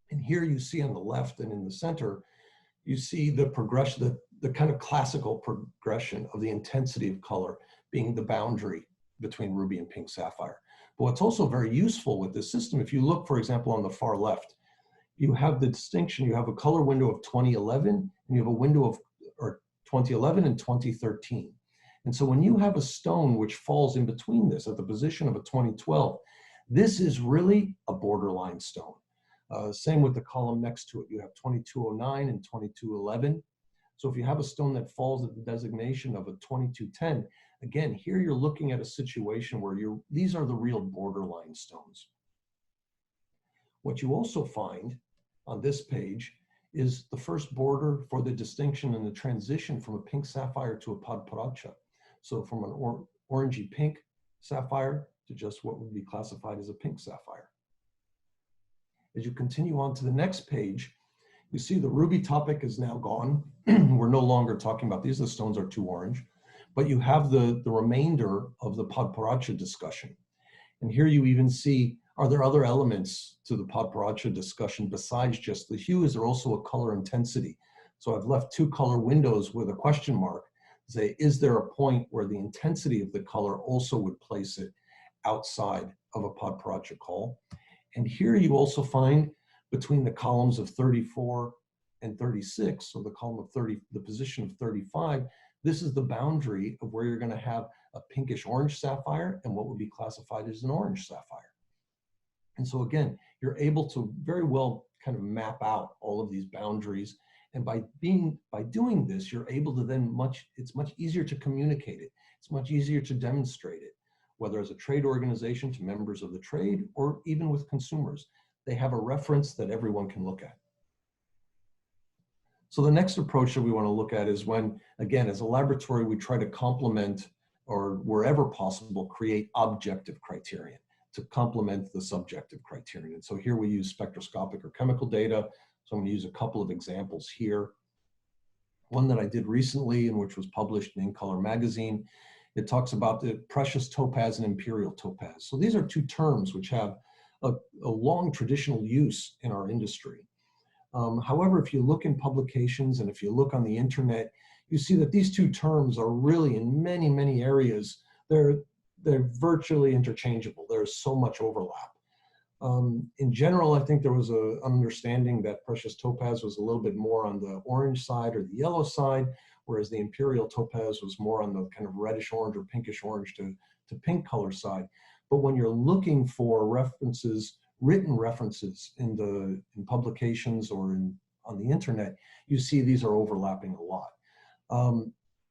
And here you see on the left and in the center, you see the progression, the kind of classical progression of the intensity of color being the boundary between ruby and pink sapphire. But what's also very useful with this system, if you look, for example, on the far left, you have the distinction, you have a color window of 2011, and you have a window of 2011 and 2013. And so when you have a stone which falls in between this at the position of a 2012, this is really a borderline stone. Same with the column next to it. You have 2209 and 2211. So if you have a stone that falls at the designation of a 2210, again, here you're looking at a situation where these are the real borderline stones. What you also find on this page is the first border for the distinction and the transition from a pink sapphire to a podporacha. So from an orangey pink sapphire to just what would be classified as a pink sapphire. As you continue on to the next page, you see the ruby topic is now gone. We're no longer talking about these, the stones are too orange, but you have the remainder of the podporacha discussion. And here you even see, are there other elements to the podporacha discussion besides just the hue? Is there also a color intensity? So I've left two color windows with a question mark to say, is there a point where the intensity of the color also would place it outside of a podporacha call? And here you also find between the columns of 34 and 36, so the column of 30, the position of 35, this is the boundary of where you're going to have a pinkish orange sapphire and what would be classified as an orange sapphire. And so again, you're able to very well kind of map out all of these boundaries. And by doing this, you're able to then it's much easier to communicate it. It's much easier to demonstrate it, whether as a trade organization to members of the trade or even with consumers. They have a reference that everyone can look at. So the next approach that we want to look at is when, again, as a laboratory, we try to complement or wherever possible, create objective criterion to complement the subjective criterion. And so here we use spectroscopic or chemical data. So I'm going to use a couple of examples here. One that I did recently and which was published in Color magazine, it talks about the precious topaz and imperial topaz. So these are two terms which have a long traditional use in our industry. However, if you look in publications and if you look on the internet, you see that these two terms are really in many, many areas, they're virtually interchangeable. There's so much overlap. In general, I think there was an understanding that precious topaz was a little bit more on the orange side or the yellow side, whereas the imperial topaz was more on the kind of reddish orange or pinkish orange to pink color side. But when you're looking for references, written references in publications or on the internet, you see these are overlapping a lot.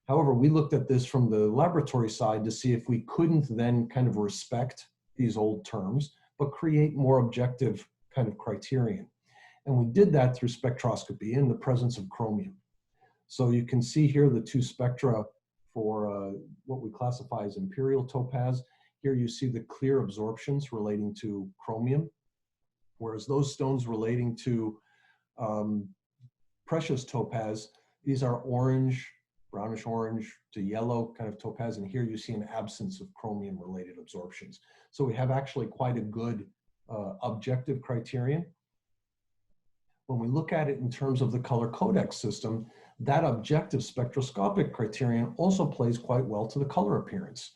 However, we looked at this from the laboratory side to see if we couldn't then kind of respect these old terms, but create more objective kind of criterion. And we did that through spectroscopy in the presence of chromium. So you can see here the two spectra for what we classify as imperial topaz. Here you see the clear absorptions relating to chromium, whereas those stones relating to precious topaz, these are orange, brownish orange to yellow kind of topaz, and here you see an absence of chromium related absorptions. So we have actually quite a good objective criterion. When we look at it in terms of the color codex system, that objective spectroscopic criterion also plays quite well to the color appearance.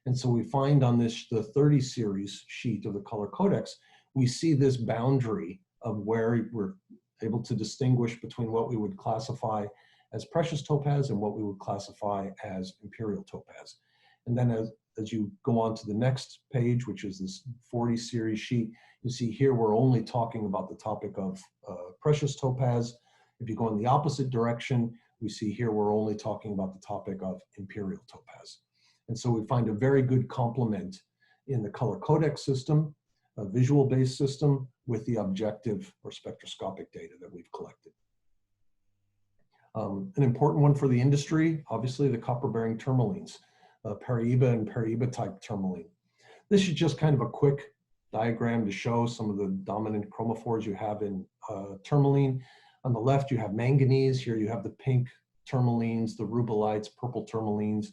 And so we find on this, the 30 series sheet of the color codex, we see this boundary of where we're able to distinguish between what we would classify as precious topaz and what we would classify as imperial topaz. And then as you go on to the next page, which is this 40 series sheet, you see here we're only talking about the topic of precious topaz. If you go in the opposite direction, we see here we're only talking about the topic of imperial topaz. And so we find a very good complement in the color codex system, a visual-based system, with the objective or spectroscopic data that we've collected. An important one for the industry, obviously the copper-bearing tourmalines, Paraiba and Paraiba type tourmaline. This is just kind of a quick diagram to show some of the dominant chromophores you have in tourmaline. On the left, you have manganese. Here you have the pink tourmalines, the rubellites, purple tourmalines.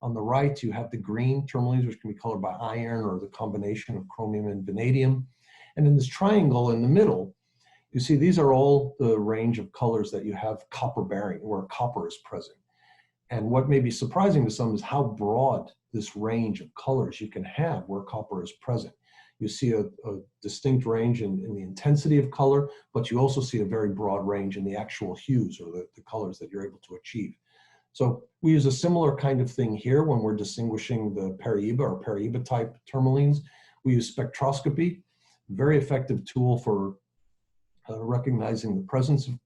On the right, you have the green tourmalines, which can be colored by iron or the combination of chromium and vanadium. And in this triangle in the middle, you see these are all the range of colors that you have copper bearing, where copper is present. And what may be surprising to some is how broad this range of colors you can have where copper is present. You see a distinct range in the intensity of color, but you also see a very broad range in the actual hues or the colors that you're able to achieve. So we use a similar kind of thing here when we're distinguishing the Paraiba or Paraiba type tourmalines. We use spectroscopy, very effective tool for recognizing the presence of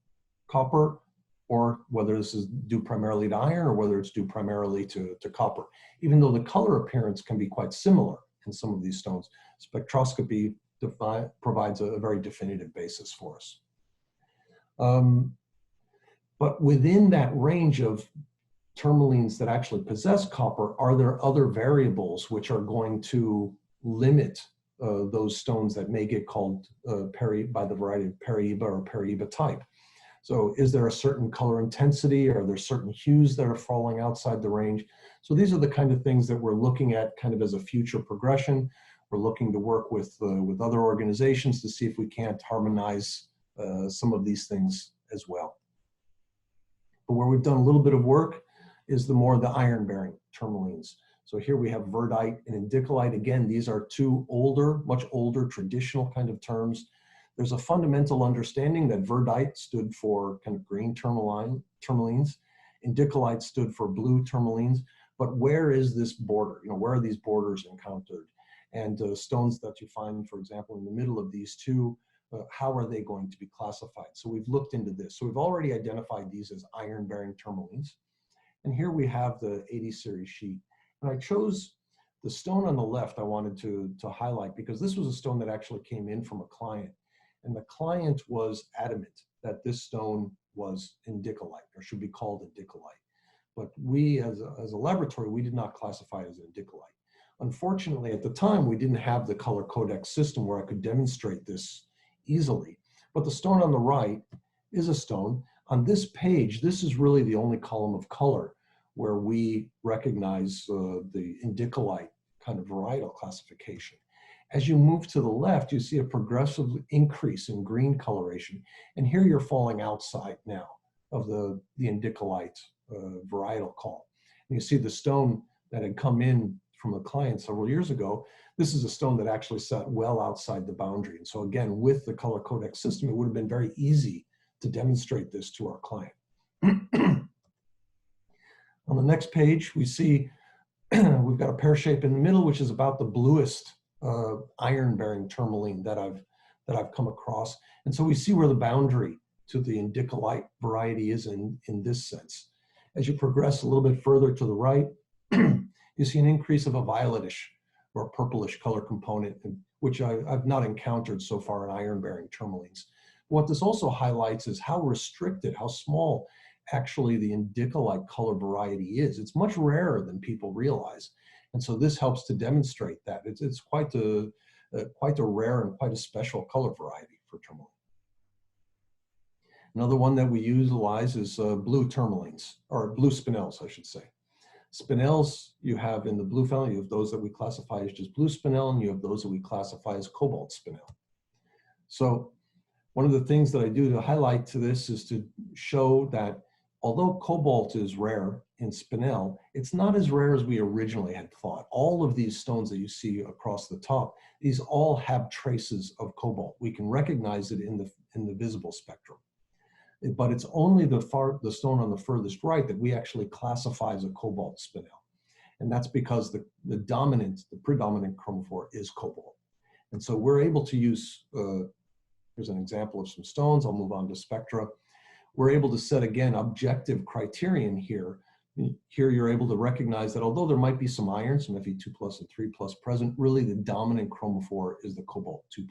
copper, or whether this is due primarily to iron or whether it's due primarily to copper. Even though the color appearance can be quite similar in some of these stones, spectroscopy provides a very definitive basis for us. But within that range of tourmalines that actually possess copper, are there other variables which are going to limit those stones that may get called by the variety of Paraiba or Paraiba type? So is there a certain color intensity? Are there certain hues that are falling outside the range? So these are the kind of things that we're looking at kind of as a future progression. We're looking to work with other organizations to see if we can't harmonize some of these things as well. But where we've done a little bit of work is the iron-bearing tourmalines. So here we have verdite and indicolite. Again, these are two much older, traditional kind of terms. There's a fundamental understanding that verdite stood for kind of green tourmalines, indicolite stood for blue tourmalines, but where is this border? Where are these borders encountered? And stones that you find, for example, in the middle of these two, how are they going to be classified? So we've looked into this. So we've already identified these as iron-bearing tourmalines. And here we have the 80 series sheet. And I chose the stone on the left I wanted to highlight because this was a stone that actually came in from a client. And the client was adamant that this stone was indicolite, or should be called indicolite. But we, as a laboratory, we did not classify it as indicolite. Unfortunately, at the time, we didn't have the color codex system where I could demonstrate this easily. But the stone on the right is a stone. On this page, this is really the only column of color where we recognize the indicolite kind of varietal classification. As you move to the left, you see a progressive increase in green coloration. And here you're falling outside now of the indicolite varietal call. And you see the stone that had come in from a client several years ago. This is a stone that actually sat well outside the boundary. And so again, with the color codex system, it would have been very easy to demonstrate this to our client. On the next page, we see we've got a pear shape in the middle, which is about the bluest iron-bearing tourmaline that I've come across. And so we see where the boundary to the indicolite variety is in this sense. As you progress a little bit further to the right, you see an increase of a violetish or purplish color component, which I've not encountered so far in iron-bearing tourmalines. What this also highlights is how restricted, how small actually the indicolite color variety is. It's much rarer than people realize. And so this helps to demonstrate that. It's quite a rare and quite a special color variety for tourmaline. Another one that we utilize is blue tourmalines, or blue spinels, I should say. Spinels you have in the blue family, you have those that we classify as just blue spinel, and you have those that we classify as cobalt spinel. So one of the things that I do to highlight to this is to show that although cobalt is rare in spinel, it's not as rare as we originally had thought. All of these stones that you see across the top, these all have traces of cobalt. We can recognize it in the visible spectrum. but it's only the stone on the furthest right that we actually classify as a cobalt spinel. And that's because the predominant chromophore is cobalt. And so we're able to use, here's an example of some stones. I'll move on to spectra. We're able to set, again, objective criterion here. Here you're able to recognize that although there might be some iron, some Fe2+ and 3+ present, really the dominant chromophore is the cobalt 2+.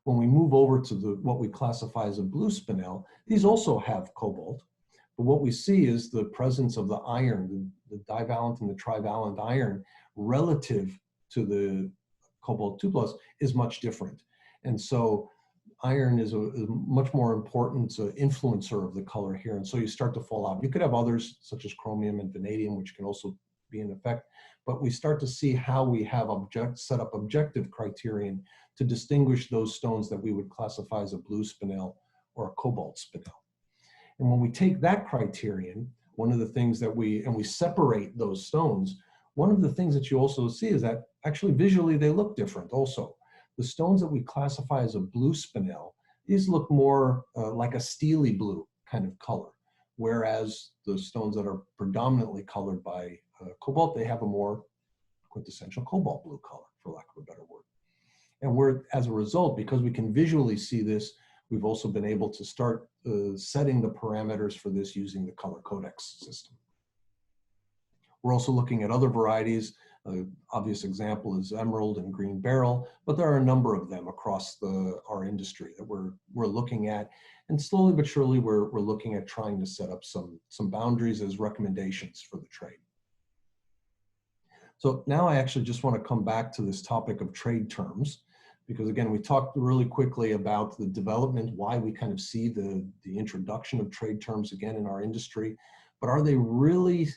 When we move over to what we classify as a blue spinel, these also have cobalt. But what we see is the presence of the iron, the divalent and the trivalent iron, relative to the cobalt 2+ is much different. And so iron is a much more important influencer of the color here. And so you start to fall out. You could have others such as chromium and vanadium, which can also be in effect. But we start to see how we have set up objective criterion to distinguish those stones that we would classify as a blue spinel or a cobalt spinel. And when we take that criterion, one of the things that we separate those stones, one of the things that you also see is that actually visually they look different also. The stones that we classify as a blue spinel, these look more like a steely blue kind of color, whereas the stones that are predominantly colored by cobalt, they have a more quintessential cobalt blue color, for lack of a better word. And as a result, because we can visually see this, we've also been able to start setting the parameters for this using the ColorCodex system. We're also looking at other varieties. Obvious example is emerald and green beryl, but there are a number of them across our industry that we're looking at. And slowly but surely, we're looking at trying to set up some boundaries as recommendations for the trade. So now I actually just want to come back to this topic of trade terms, because again, we talked really quickly about the development, why we kind of see the introduction of trade terms again in our industry, but are they really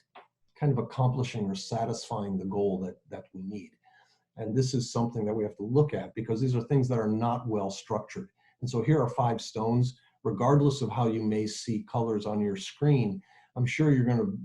kind of accomplishing or satisfying the goal that we need? And this is something that we have to look at, because these are things that are not well structured. And so here are 5 stones. Regardless of how you may see colors on your screen, I'm sure you're going to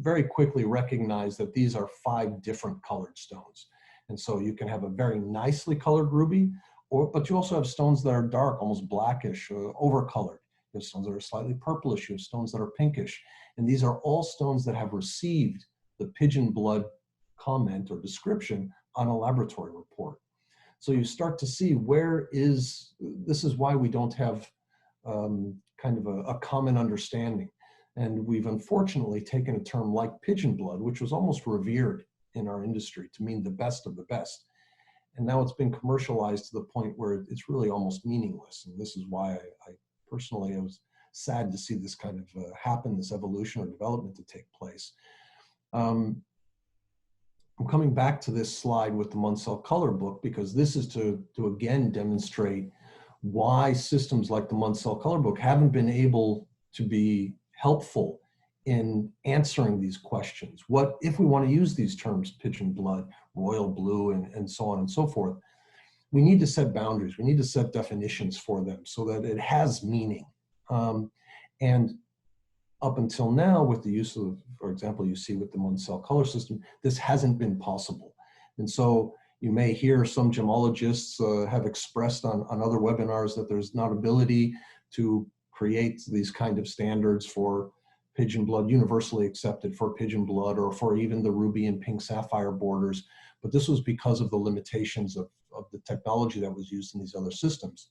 very quickly recognize that these are 5 different colored stones. And so you can have a very nicely colored ruby, but you also have stones that are dark, almost blackish, overcolored. You have stones that are slightly purplish, you have stones that are pinkish. And these are all stones that have received the pigeon blood comment or description on a laboratory report. So you start to see this is why we don't have kind of a common understanding. And we've unfortunately taken a term like pigeon blood, which was almost revered in our industry to mean the best of the best. And now it's been commercialized to the point where it's really almost meaningless. And this is why I personally was sad to see this kind of happen, this evolution or development to take place. I'm coming back to this slide with the Munsell Color Book, because this is to again demonstrate why systems like the Munsell Color Book haven't been able to be helpful in answering these questions. What if we want to use these terms, pigeon blood, royal blue, and so on and so forth? We need to set boundaries. We need to set definitions for them so that it has meaning. And up until now, with the use of, for example, you see with the Munsell color system, this hasn't been possible. And so you may hear some gemologists have expressed on other webinars that there's not ability to create these kind of standards for pigeon blood, universally accepted for pigeon blood, or for even the ruby and pink sapphire borders. But this was because of the limitations of the technology that was used in these other systems.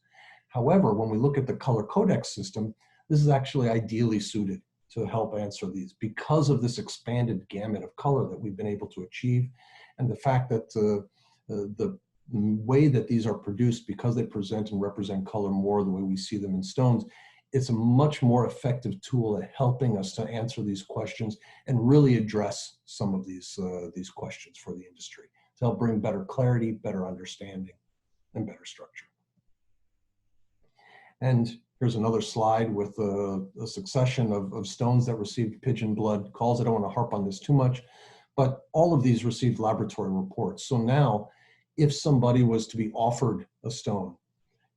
However, when we look at the ColorCodex system, this is actually ideally suited to help answer these because of this expanded gamut of color that we've been able to achieve, and the fact that the way that these are produced, because they present and represent color more the way we see them in stones, it's a much more effective tool at helping us to answer these questions and really address some of these questions for the industry to help bring better clarity, better understanding, and better structure. And here's another slide with a succession of stones that received pigeon blood calls. I don't want to harp on this too much, but all of these received laboratory reports. So now, if somebody was to be offered a stone,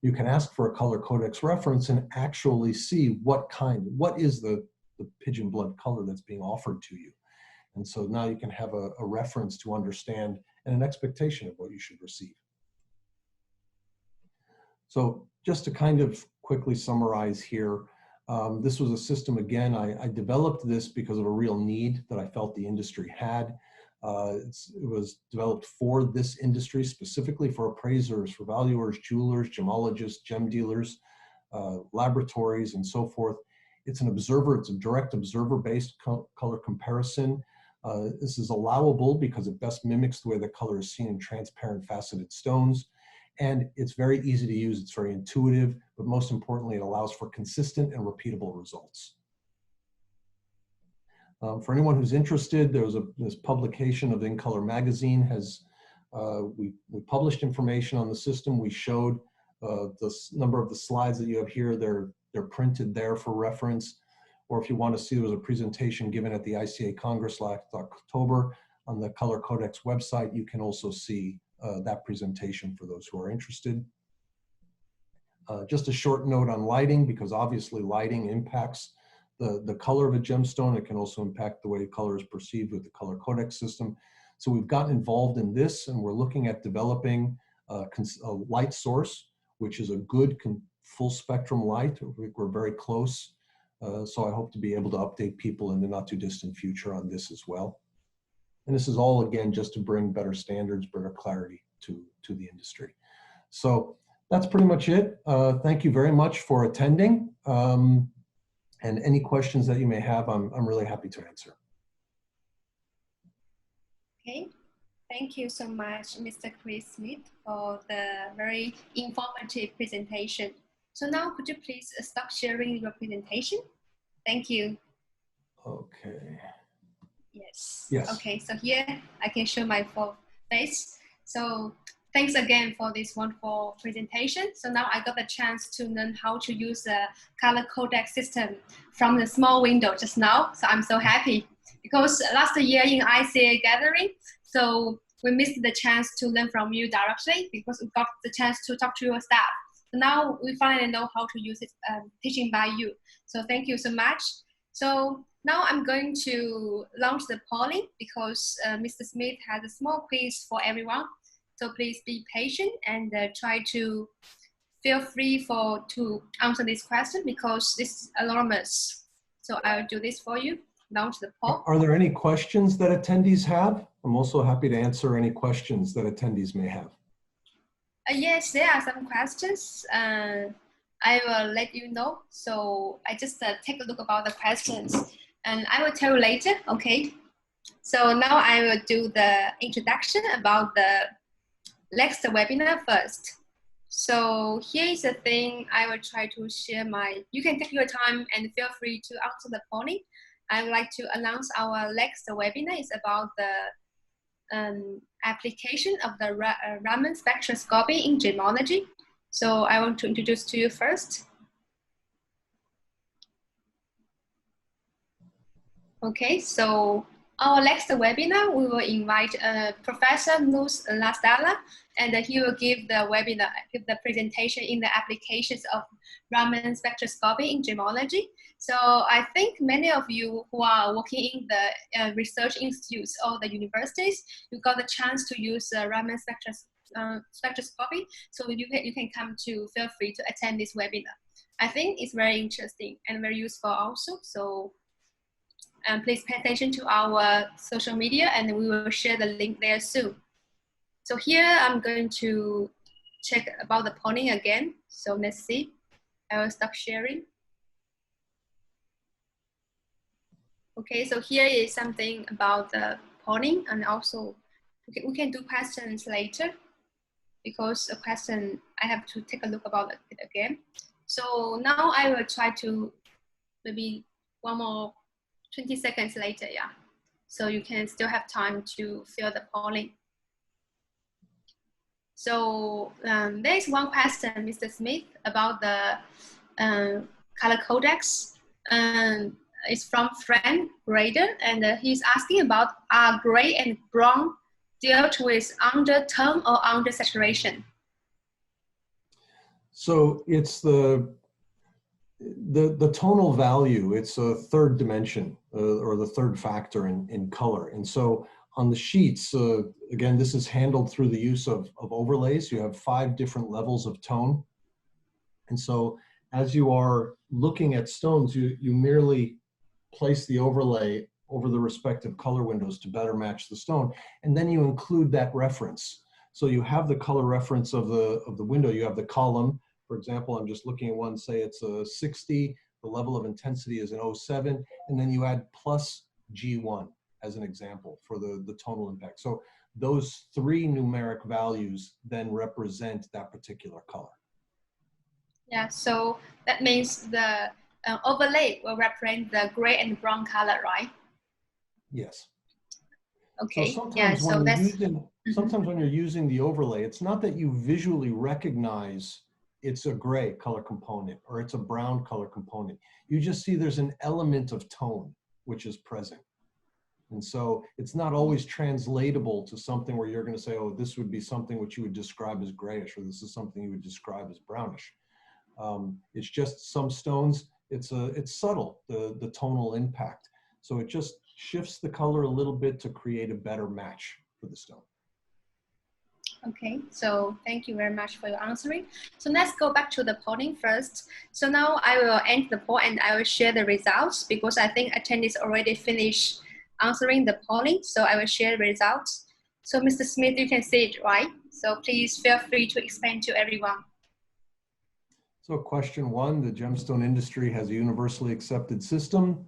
you can ask for a ColorCodex reference and actually see what is the pigeon blood color that's being offered to you. And so now you can have a reference to understand and an expectation of what you should receive. So just to kind of quickly summarize here. This was a system, again, I developed this because of a real need that I felt the industry had. It was developed for this industry, specifically for appraisers, for valuers, jewelers, gemologists, gem dealers, laboratories, and so forth. It's an observer, it's a direct observer-based color comparison. This is allowable because it best mimics the way the color is seen in transparent faceted stones. And it's very easy to use, it's very intuitive, but most importantly, it allows for consistent and repeatable results. For anyone who's interested, there was this publication of In Color magazine we published information on the system. We showed the number of the slides that you have here. They're printed there for reference. Or if you want to see, there was a presentation given at the ICA Congress last October on the Color Codex website. You can also see that presentation for those who are interested. Just a short note on lighting, because obviously lighting impacts the color of a gemstone. It can also impact the way color is perceived with the Color Codex system. So we've gotten involved in this, and we're looking at developing a light source, which is a good full spectrum light. We're very close. So I hope to be able to update people in the not too distant future on this as well. And this is all, again, just to bring better standards, better clarity to the industry. So that's pretty much it. Thank you very much for attending. And any questions that you may have, I'm really happy to answer. Okay, thank you so much, Mr. Chris Smith, for the very informative presentation. So now could you please stop sharing your presentation? Thank you. Okay. Yes. Yes. Okay, so here I can show my full face. So thanks again for this wonderful presentation. So now I got the chance to learn how to use the color codex system from the small window just now. So I'm so happy because last year in ICA gathering, so we missed the chance to learn from you directly because we got the chance to talk to your staff. So now we finally know how to use it, teaching by you. So thank you so much. So now I'm going to launch the polling because Mr. Smith has a small quiz for everyone. So please be patient and try to feel free to answer this question because this is anonymous. So I'll do this for you. Launch the poll. Are there any questions that attendees have? I'm also happy to answer any questions that attendees may have. Yes, there are some questions. I will let you know. So I just take a look about the questions and I will tell you later, okay? So now I will do the introduction about the next webinar first. So here is the thing I will try to share you can take your time and feel free to answer the polling. I would like to announce our next webinar is about the application of the Raman spectroscopy in gemology. So I want to introduce to you first. Okay, so our next webinar, we will invite Professor Luz Lasdala, and he will give the presentation in the applications of Raman spectroscopy in gemology. So I think many of you who are working in the research institutes or the universities, you got the chance to use Raman spectroscopy. So you can come to, feel free to attend this webinar. I think it's very interesting and very useful also. So please pay attention to our social media and we will share the link there soon. So here I'm going to check about the polling again. So let's see. I will stop sharing. Okay, so here is something about the polling and also we can do questions later because a question I have to take a look about it again. So now I will try to maybe one more 20 seconds later, yeah. So you can still have time to fill the polling. So there is one question, Mr. Smith, about the color codex. It's from Frank Grader, and he's asking about are gray and brown dealt with under tone or under saturation? So it's the tonal value. It's a third dimension or the third factor in color. And so on the sheets, again, this is handled through the use of overlays. You have 5 different levels of tone. And so as you are looking at stones, you merely place the overlay over the respective color windows to better match the stone. And then you include that reference. So you have the color reference of the window. You have the column. For example, I'm just looking at one, say it's a 60, the level of intensity is an 07, and then you add plus G1 as an example for the tonal impact. So those three numeric values then represent that particular color. Yeah, so that means the overlay will represent the gray and brown color, right? Yes. Okay. So sometimes yeah, when so you're using, sometimes when you're using the overlay, it's not that you visually recognize it's a gray color component or it's a brown color component. You just see there's an element of tone which is present. And so it's not always translatable to something where you're going to say, oh, this would be something which you would describe as grayish, or this is something you would describe as brownish. It's just some stones, it's subtle, the tonal impact. So it just shifts the color a little bit to create a better match for the stone. Okay, so thank you very much for your answering. So let's go back to the polling first. So now I will end the poll and I will share the results because I think attendees already finished answering the polling. So I will share the results. So Mr. Smith, you can see it, right? So please feel free to explain to everyone. So question one, the gemstone industry has a universally accepted system.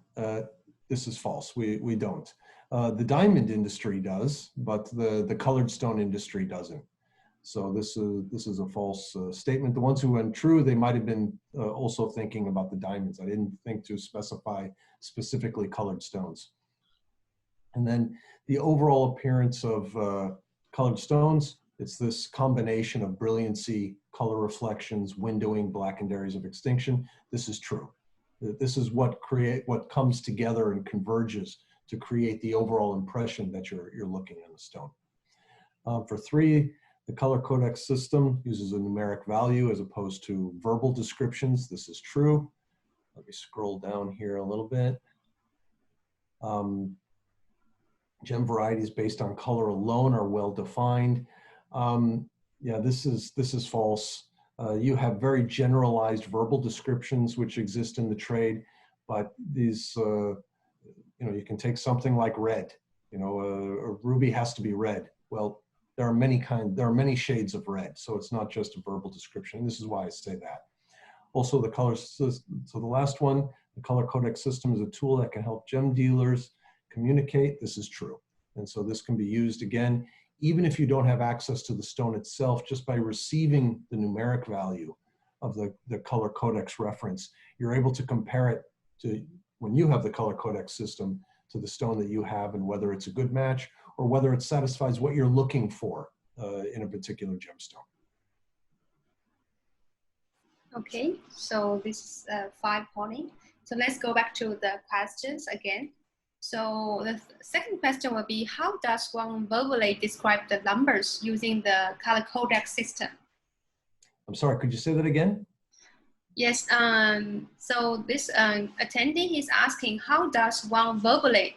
This is false, we don't. The diamond industry does, but the colored stone industry doesn't. So this is a false statement. The ones who went true, they might have been also thinking about the diamonds. I didn't think to specify specifically colored stones. And then the overall appearance of colored stones, it's this combination of brilliancy, color reflections, windowing, blackened areas of extinction. This is true. This is what comes together and converges to create the overall impression that you're looking at a stone. For three, the color codex system uses a numeric value as opposed to verbal descriptions. This is true. Let me scroll down here a little bit. Gem varieties based on color alone are well defined. Yeah, this is false. You have very generalized verbal descriptions which exist in the trade, but these, you can take something like red. A ruby has to be red. Well, there are many shades of red, so it's not just a verbal description. This is why I say that. Also, the color system. So the last one, the color codex system is a tool that can help gem dealers communicate. This is true, and so this can be used again, even if you don't have access to the stone itself, just by receiving the numeric value of the color codex reference, you're able to compare it to when you have the color codex system to the stone that you have and whether it's a good match or whether it satisfies what you're looking for in a particular gemstone. Okay, so this is 5 polling. So let's go back to the questions again. So the second question will be, how does one verbally describe the numbers using the color codex system? I'm sorry, could you say that again? Yes, so this attendee is asking, how does one verbally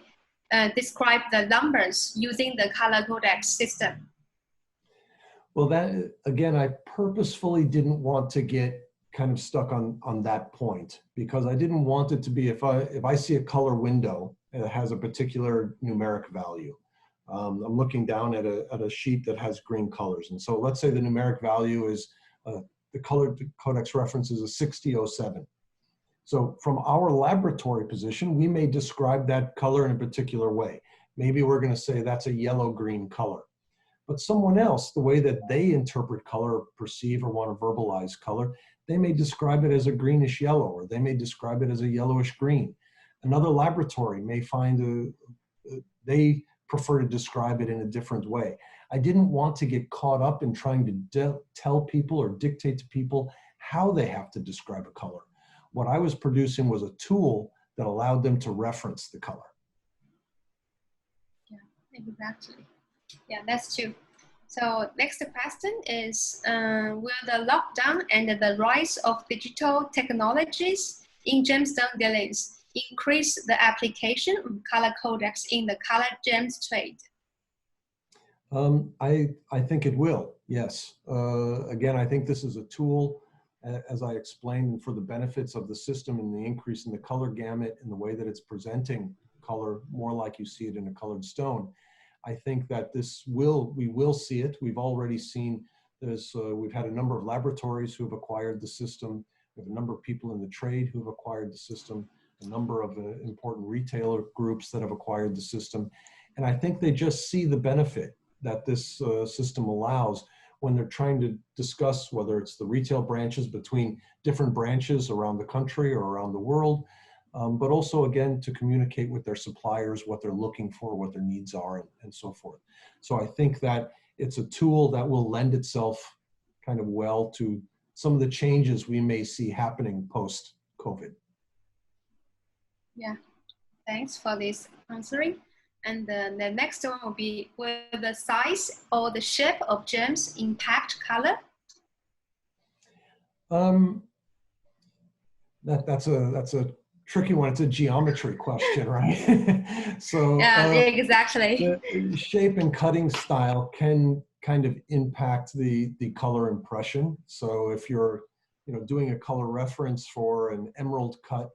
describe the numbers using the color codex system? Well, that, again, I purposefully didn't want to get kind of stuck on that point because I didn't want it to be, if I see a color window and it has a particular numeric value, I'm looking down at a sheet that has green colors. And so let's say the numeric value is, the color codex reference is a 6007. So from our laboratory position, we may describe that color in a particular way. Maybe we're going to say that's a yellow-green color. But someone else, the way that they interpret color, perceive, or want to verbalize color, they may describe it as a greenish yellow, or they may describe it as a yellowish green. Another laboratory may find they prefer to describe it in a different way. I didn't want to get caught up in trying to tell people or dictate to people how they have to describe a color. What I was producing was a tool that allowed them to reference the color. Yeah, exactly. Yeah, that's true. So next question is, will the lockdown and the rise of digital technologies in gemstone dealings increase the application of color codex in the color gems trade? I think it will, yes. Again, I think this is a tool, as I explained, and for the benefits of the system and the increase in the color gamut and the way that it's presenting color more like you see it in a colored stone, I think that we will see it. We've already seen this. We've had a number of laboratories who have acquired the system. We have a number of people in the trade who have acquired the system, a number of important retailer groups that have acquired the system. And I think they just see the benefit that this system allows when they're trying to discuss whether it's the retail branches between different branches around the country or around the world, but also, again, to communicate with their suppliers what they're looking for, what their needs are, and so forth. So I think that it's a tool that will lend itself kind of well to some of the changes we may see happening post-COVID. Yeah, thanks for this answering. And then the next one will be, will the size or the shape of gems impact color? That's a tricky one. It's a geometry question, right? So yeah, exactly. The shape and cutting style can kind of impact the color impression. So if you're doing a color reference for an emerald cut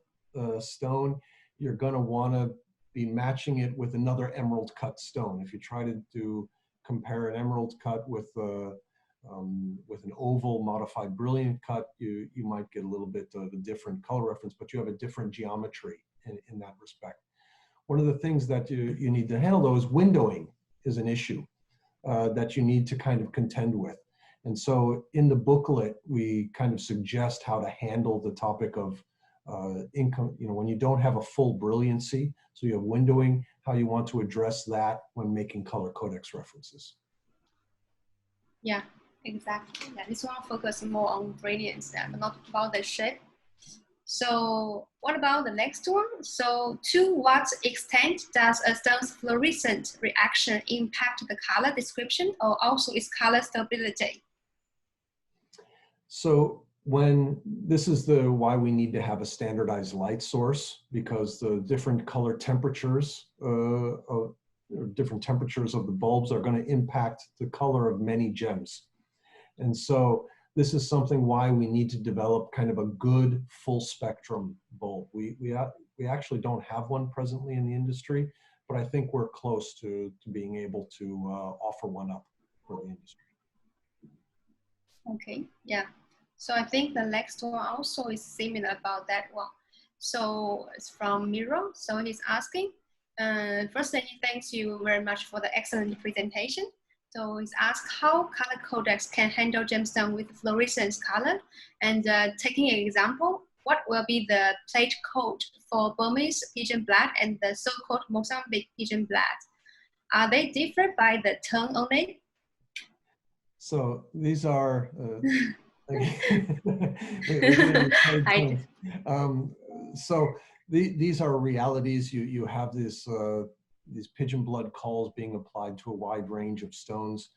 stone, you're going to want to be matching it with another emerald cut stone. If you try to compare an emerald cut with an oval modified brilliant cut, you might get a little bit of a different color reference, but you have a different geometry in that respect. One of the things that you need to handle, though, is windowing is an issue that you need to kind of contend with. And so in the booklet, we kind of suggest how to handle the topic of income, when you don't have a full brilliancy, so you have windowing, how you want to address that when making color codex references. Yeah, exactly. Yeah, this one focuses more on brilliance, not about the shape. So what about the next one? So to what extent does a stone's fluorescent reaction impact the color description or also its color stability? So this is why we need to have a standardized light source, because the different color temperatures different temperatures of the bulbs are going to impact the color of many gems. And so this is something why we need to develop kind of a good full spectrum bulb. We actually don't have one presently in the industry, but I think we're close to being able to offer one up for the industry. Okay, yeah. So I think the next one also is similar about that one. So it's from Miro. So he's asking, first he thanks you very much for the excellent presentation. So he's asked how color codex can handle gemstone with fluorescence color, and taking an example, what will be the plate code for Burmese pigeon blood and the so-called Mozambique pigeon blood? Are they different by the tone only? So these are so these are realities. You have these pigeon blood calls being applied to a wide range of stones.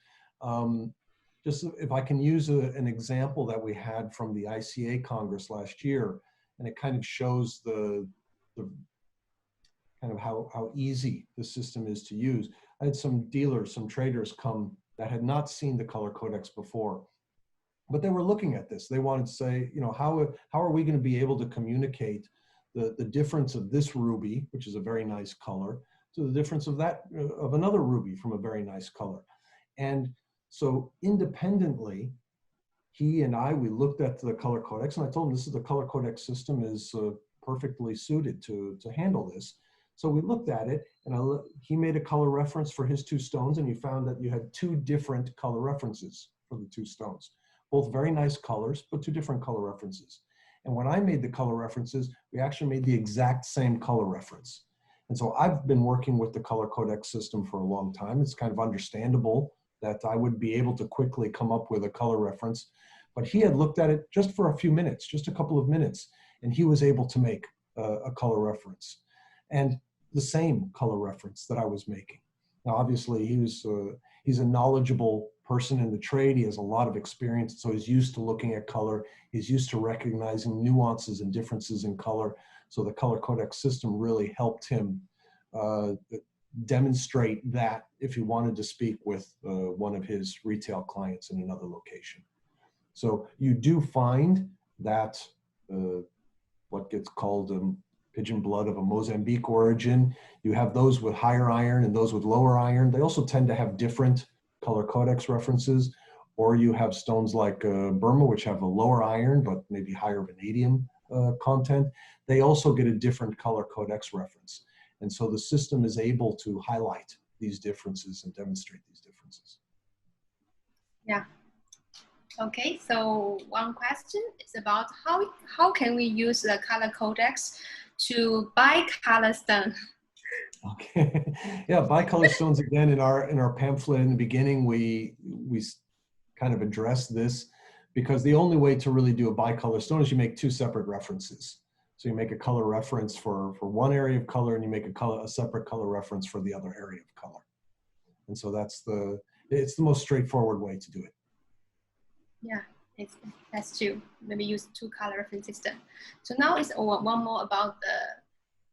Just if I can use an example that we had from the ICA Congress last year, and it kind of shows the kind of how easy the system is to use. I had some dealers, some traders come that had not seen the color codex before, but they were looking at this. They wanted to say, how are we going to be able to communicate the difference of this ruby, which is a very nice color, to the difference of another ruby from a very nice color. And so independently, he and we looked at the color codex, and I told him this is the color codex system is perfectly suited to handle this. So we looked at it, and he made a color reference for his two stones, and he found that you had two different color references for the two stones. Both very nice colors, but two different color references. And when I made the color references, we actually made the exact same color reference. And so I've been working with the color codex system for a long time. It's kind of understandable that I would be able to quickly come up with a color reference. But he had looked at it just for a few minutes, just a couple of minutes, and he was able to make a color reference. And the same color reference that I was making. Now, obviously, he's a knowledgeable person in the trade. He has a lot of experience, so he's used to looking at color. He's used to recognizing nuances and differences in color. So the color codex system really helped him demonstrate that if he wanted to speak with one of his retail clients in another location. So you do find that what gets called pigeon blood of a Mozambique origin. You have those with higher iron and those with lower iron. They also tend to have different color codex references. Or you have stones like Burma, which have a lower iron, but maybe higher vanadium content. They also get a different color codex reference. And so the system is able to highlight these differences and demonstrate these differences. Yeah. Okay, so one question is about how can we use the color codex to bicolor stone? Okay, yeah, bicolor stones, again, in our pamphlet in the beginning, we kind of address this, because the only way to really do a bicolor stone is you make two separate references. So you make a color reference for one area of color, and you make a separate color reference for the other area of color. And so it's the most straightforward way to do it. Yeah, that's true. Maybe use two color reference system. So now is one more about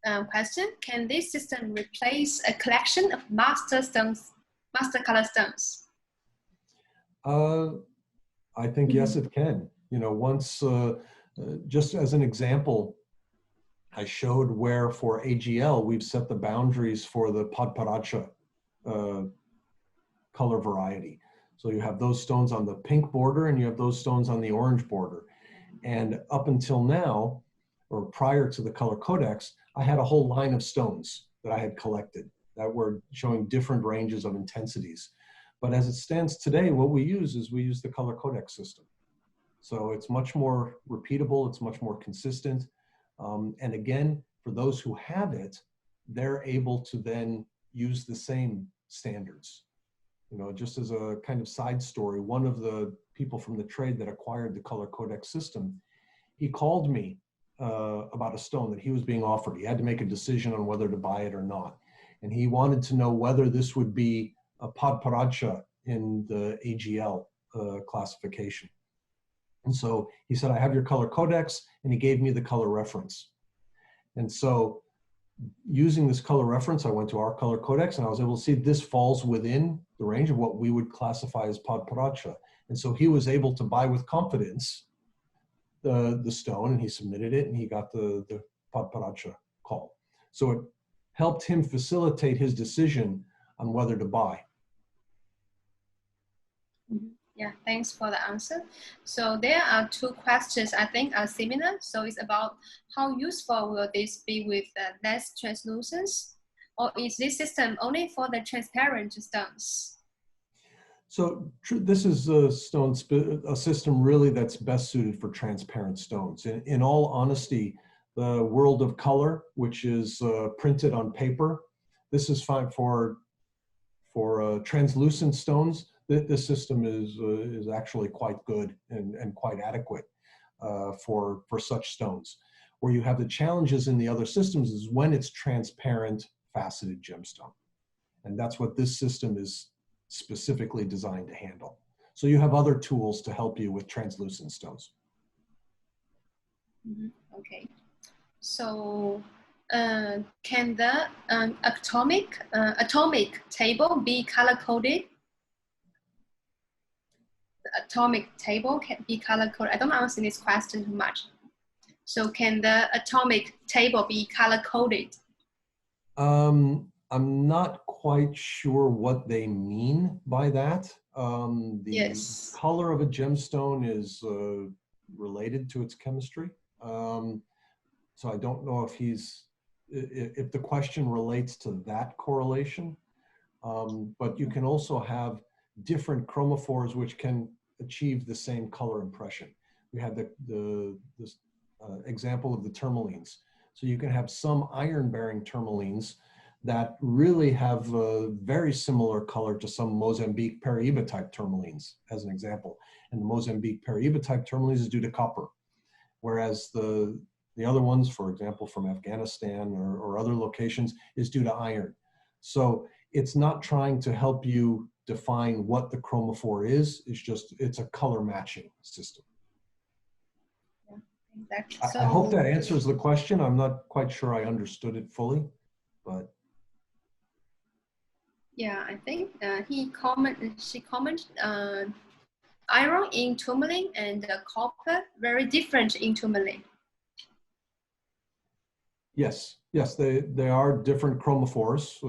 the question. Can this system replace a collection of master color stones? I think yes, it can. You know, once, just as an example, I showed where for AGL, we've set the boundaries for the Padparacha color variety. So you have those stones on the pink border and you have those stones on the orange border. And up until now, or prior to the color codex, I had a whole line of stones that I had collected that were showing different ranges of intensities. But as it stands today, what we use the color codex system. So it's much more repeatable, it's much more consistent. And again, for those who have it, they're able to then use the same standards. You know, just as a kind of side story, one of the people from the trade that acquired the color codex system, he called me about a stone that he was being offered. He had to make a decision on whether to buy it or not. And he wanted to know whether this would be a Padparacha in the AGL classification. And so he said, I have your color codex, and he gave me the color reference. And so using this color reference, I went to our color codex and I was able to see this falls within the range of what we would classify as Padparacha. And so he was able to buy with confidence the stone, and he submitted it, and he got the Padparacha call. So it helped him facilitate his decision on whether to buy. Yeah, thanks for the answer. So there are two questions I think are similar. So it's about how useful will this be with less translucence, or is this system only for the transparent stones? So this is a system really that's best suited for transparent stones. In all honesty, the world of color, which is printed on paper, this is fine for translucent stones. This system is actually quite good and quite adequate for such stones. Where you have the challenges in the other systems is when it's transparent, faceted gemstone. And that's what this system is specifically designed to handle. So you have other tools to help you with translucent stones. Okay. So can the atomic table be color-coded? The atomic table can be color-coded. I don't understand this question too much. So can the atomic table be color-coded? I'm not quite sure what they mean by that. The color of a gemstone is related to its chemistry. So I don't know if the question relates to that correlation. But you can also have different chromophores which can achieve the same color impression. We had this example of the tourmalines. So you can have some iron-bearing tourmalines that really have a very similar color to some Mozambique Paraíba type tourmalines, as an example. And the Mozambique Paraíba type tourmalines is due to copper, whereas the other ones, for example, from Afghanistan or other locations, is due to iron. So it's not trying to help you define what the chromophore is, it's a color matching system. Yeah, exactly. So, I hope that answers the question. I'm not quite sure I understood it fully, but. Yeah, I think she commented iron in tourmaline and copper very different in tourmaline? Yes, yes, they are different chromophores,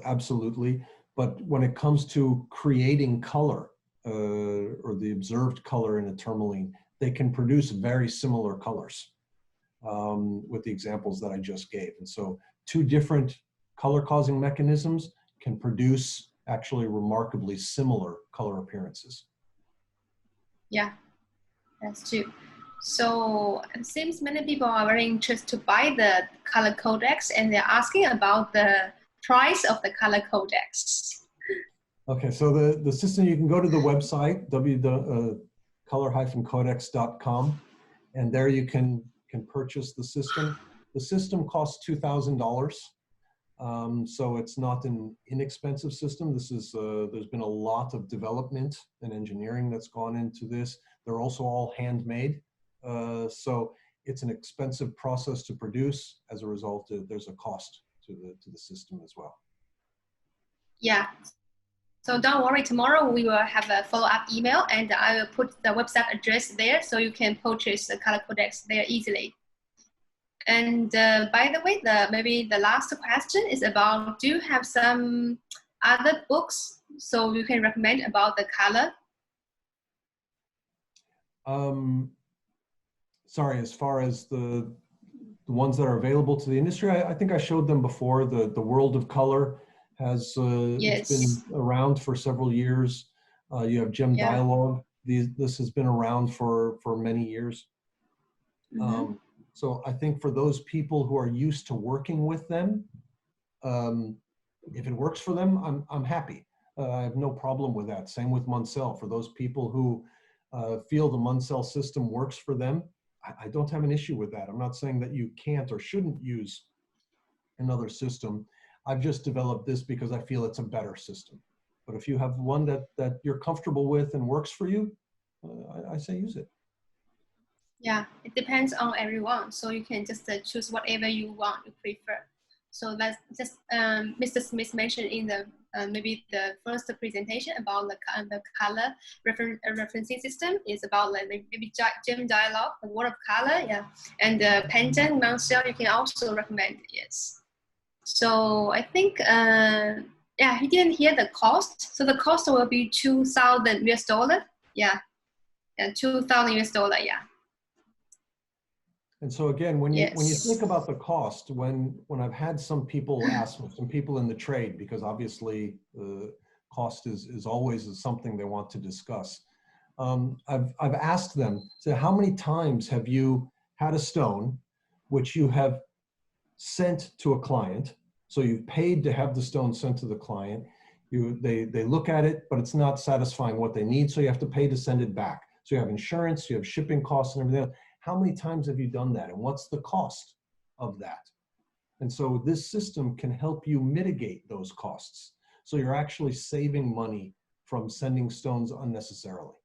absolutely. But when it comes to creating color or the observed color in a tourmaline, they can produce very similar colors with the examples that I just gave. And so two different color causing mechanisms can produce actually remarkably similar color appearances. Yeah, that's true. So it seems many people are very interested to buy the color codex, and they're asking about the price of the color codex. Okay, so the system, you can go to the website, color-codex.com, and there you can purchase the system. The system costs $2,000. So it's not an inexpensive system. This is, there's been a lot of development and engineering that's gone into this. They're also all handmade. So it's an expensive process to produce. As a result, there's a cost to the system as well. Yeah. So don't worry, tomorrow we will have a follow-up email, and I will put the website address there so you can purchase the color codex there easily. And by the way, maybe the last question is about, do you have some other books so you can recommend about the color? Sorry, as far as the ones that are available to the industry, I think I showed them before. The World of Color has Yes. it's been around for several years. You have Gem Dialogue. This has been around for many years. Mm-hmm. So I think for those people who are used to working with them, if it works for them, I'm happy. I have no problem with that. Same with Munsell. For those people who feel the Munsell system works for them, I don't have an issue with that. I'm not saying that you can't or shouldn't use another system. I've just developed this because I feel it's a better system. But if you have one that you're comfortable with and works for you, I say use it. Yeah, it depends on everyone. So you can just choose whatever you want, you prefer. So that's just Mr. Smith mentioned in the maybe the first presentation about the color referencing system is about like maybe Gem Dialogue, the World of Color, yeah, and Pendant, Munsell, you can also recommend, yes. So I think yeah, he didn't hear the cost. So the cost will be $2,000 US, yeah, and $2,000 US, yeah. And so again, when you Yes. when you think about the cost, when I've had some people ask me, some people in the trade, because obviously cost is always something they want to discuss. I've asked them, so how many times have you had a stone which you have sent to a client? So you've paid to have the stone sent to the client. They look at it, but it's not satisfying what they need, so you have to pay to send it back. So you have insurance, you have shipping costs and everything else. How many times have you done that? And what's the cost of that? And so this system can help you mitigate those costs. So you're actually saving money from sending stones unnecessarily,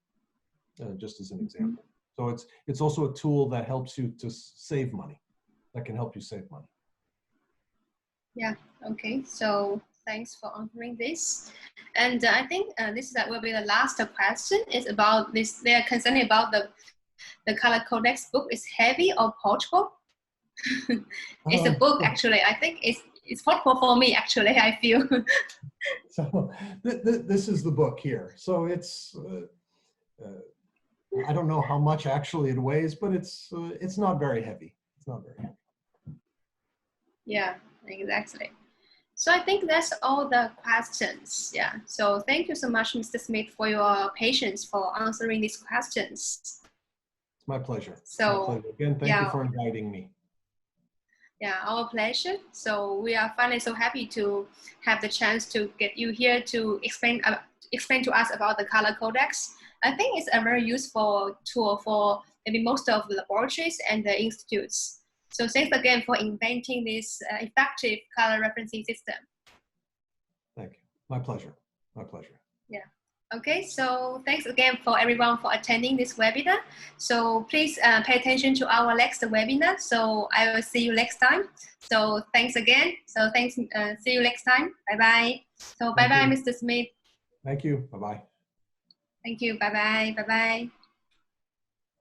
just as an example. So it's also a tool that helps you to save money, that can help you save money. Yeah, okay, so thanks for answering this. And I think this will be the last question, is about this, they are concerned about the color codex book is heavy or portable. It's a book, actually. I think it's portable for me, actually, I feel. So this is the book here. So it's, I don't know how much actually it weighs, but it's not very heavy. It's not very heavy. Yeah, exactly. So I think that's all the questions. Yeah. So thank you so much, Mr. Smith, for your patience for answering these questions. It's my pleasure. So my pleasure. Again, thank you for inviting me. Yeah, our pleasure. So we are finally so happy to have the chance to get you here to explain to us about the color codex. I think it's a very useful tool for maybe most of the laboratories and the institutes. So thanks again for inventing this effective color referencing system. Thank you. My pleasure. My pleasure. Yeah. Okay, so thanks again for everyone for attending this webinar. So please pay attention to our next webinar. So I will see you next time. So thanks again. So thanks, see you next time. Bye-bye. So bye-bye, Mr. Smith. Thank you. Bye-bye. Thank you. Bye-bye. Bye-bye.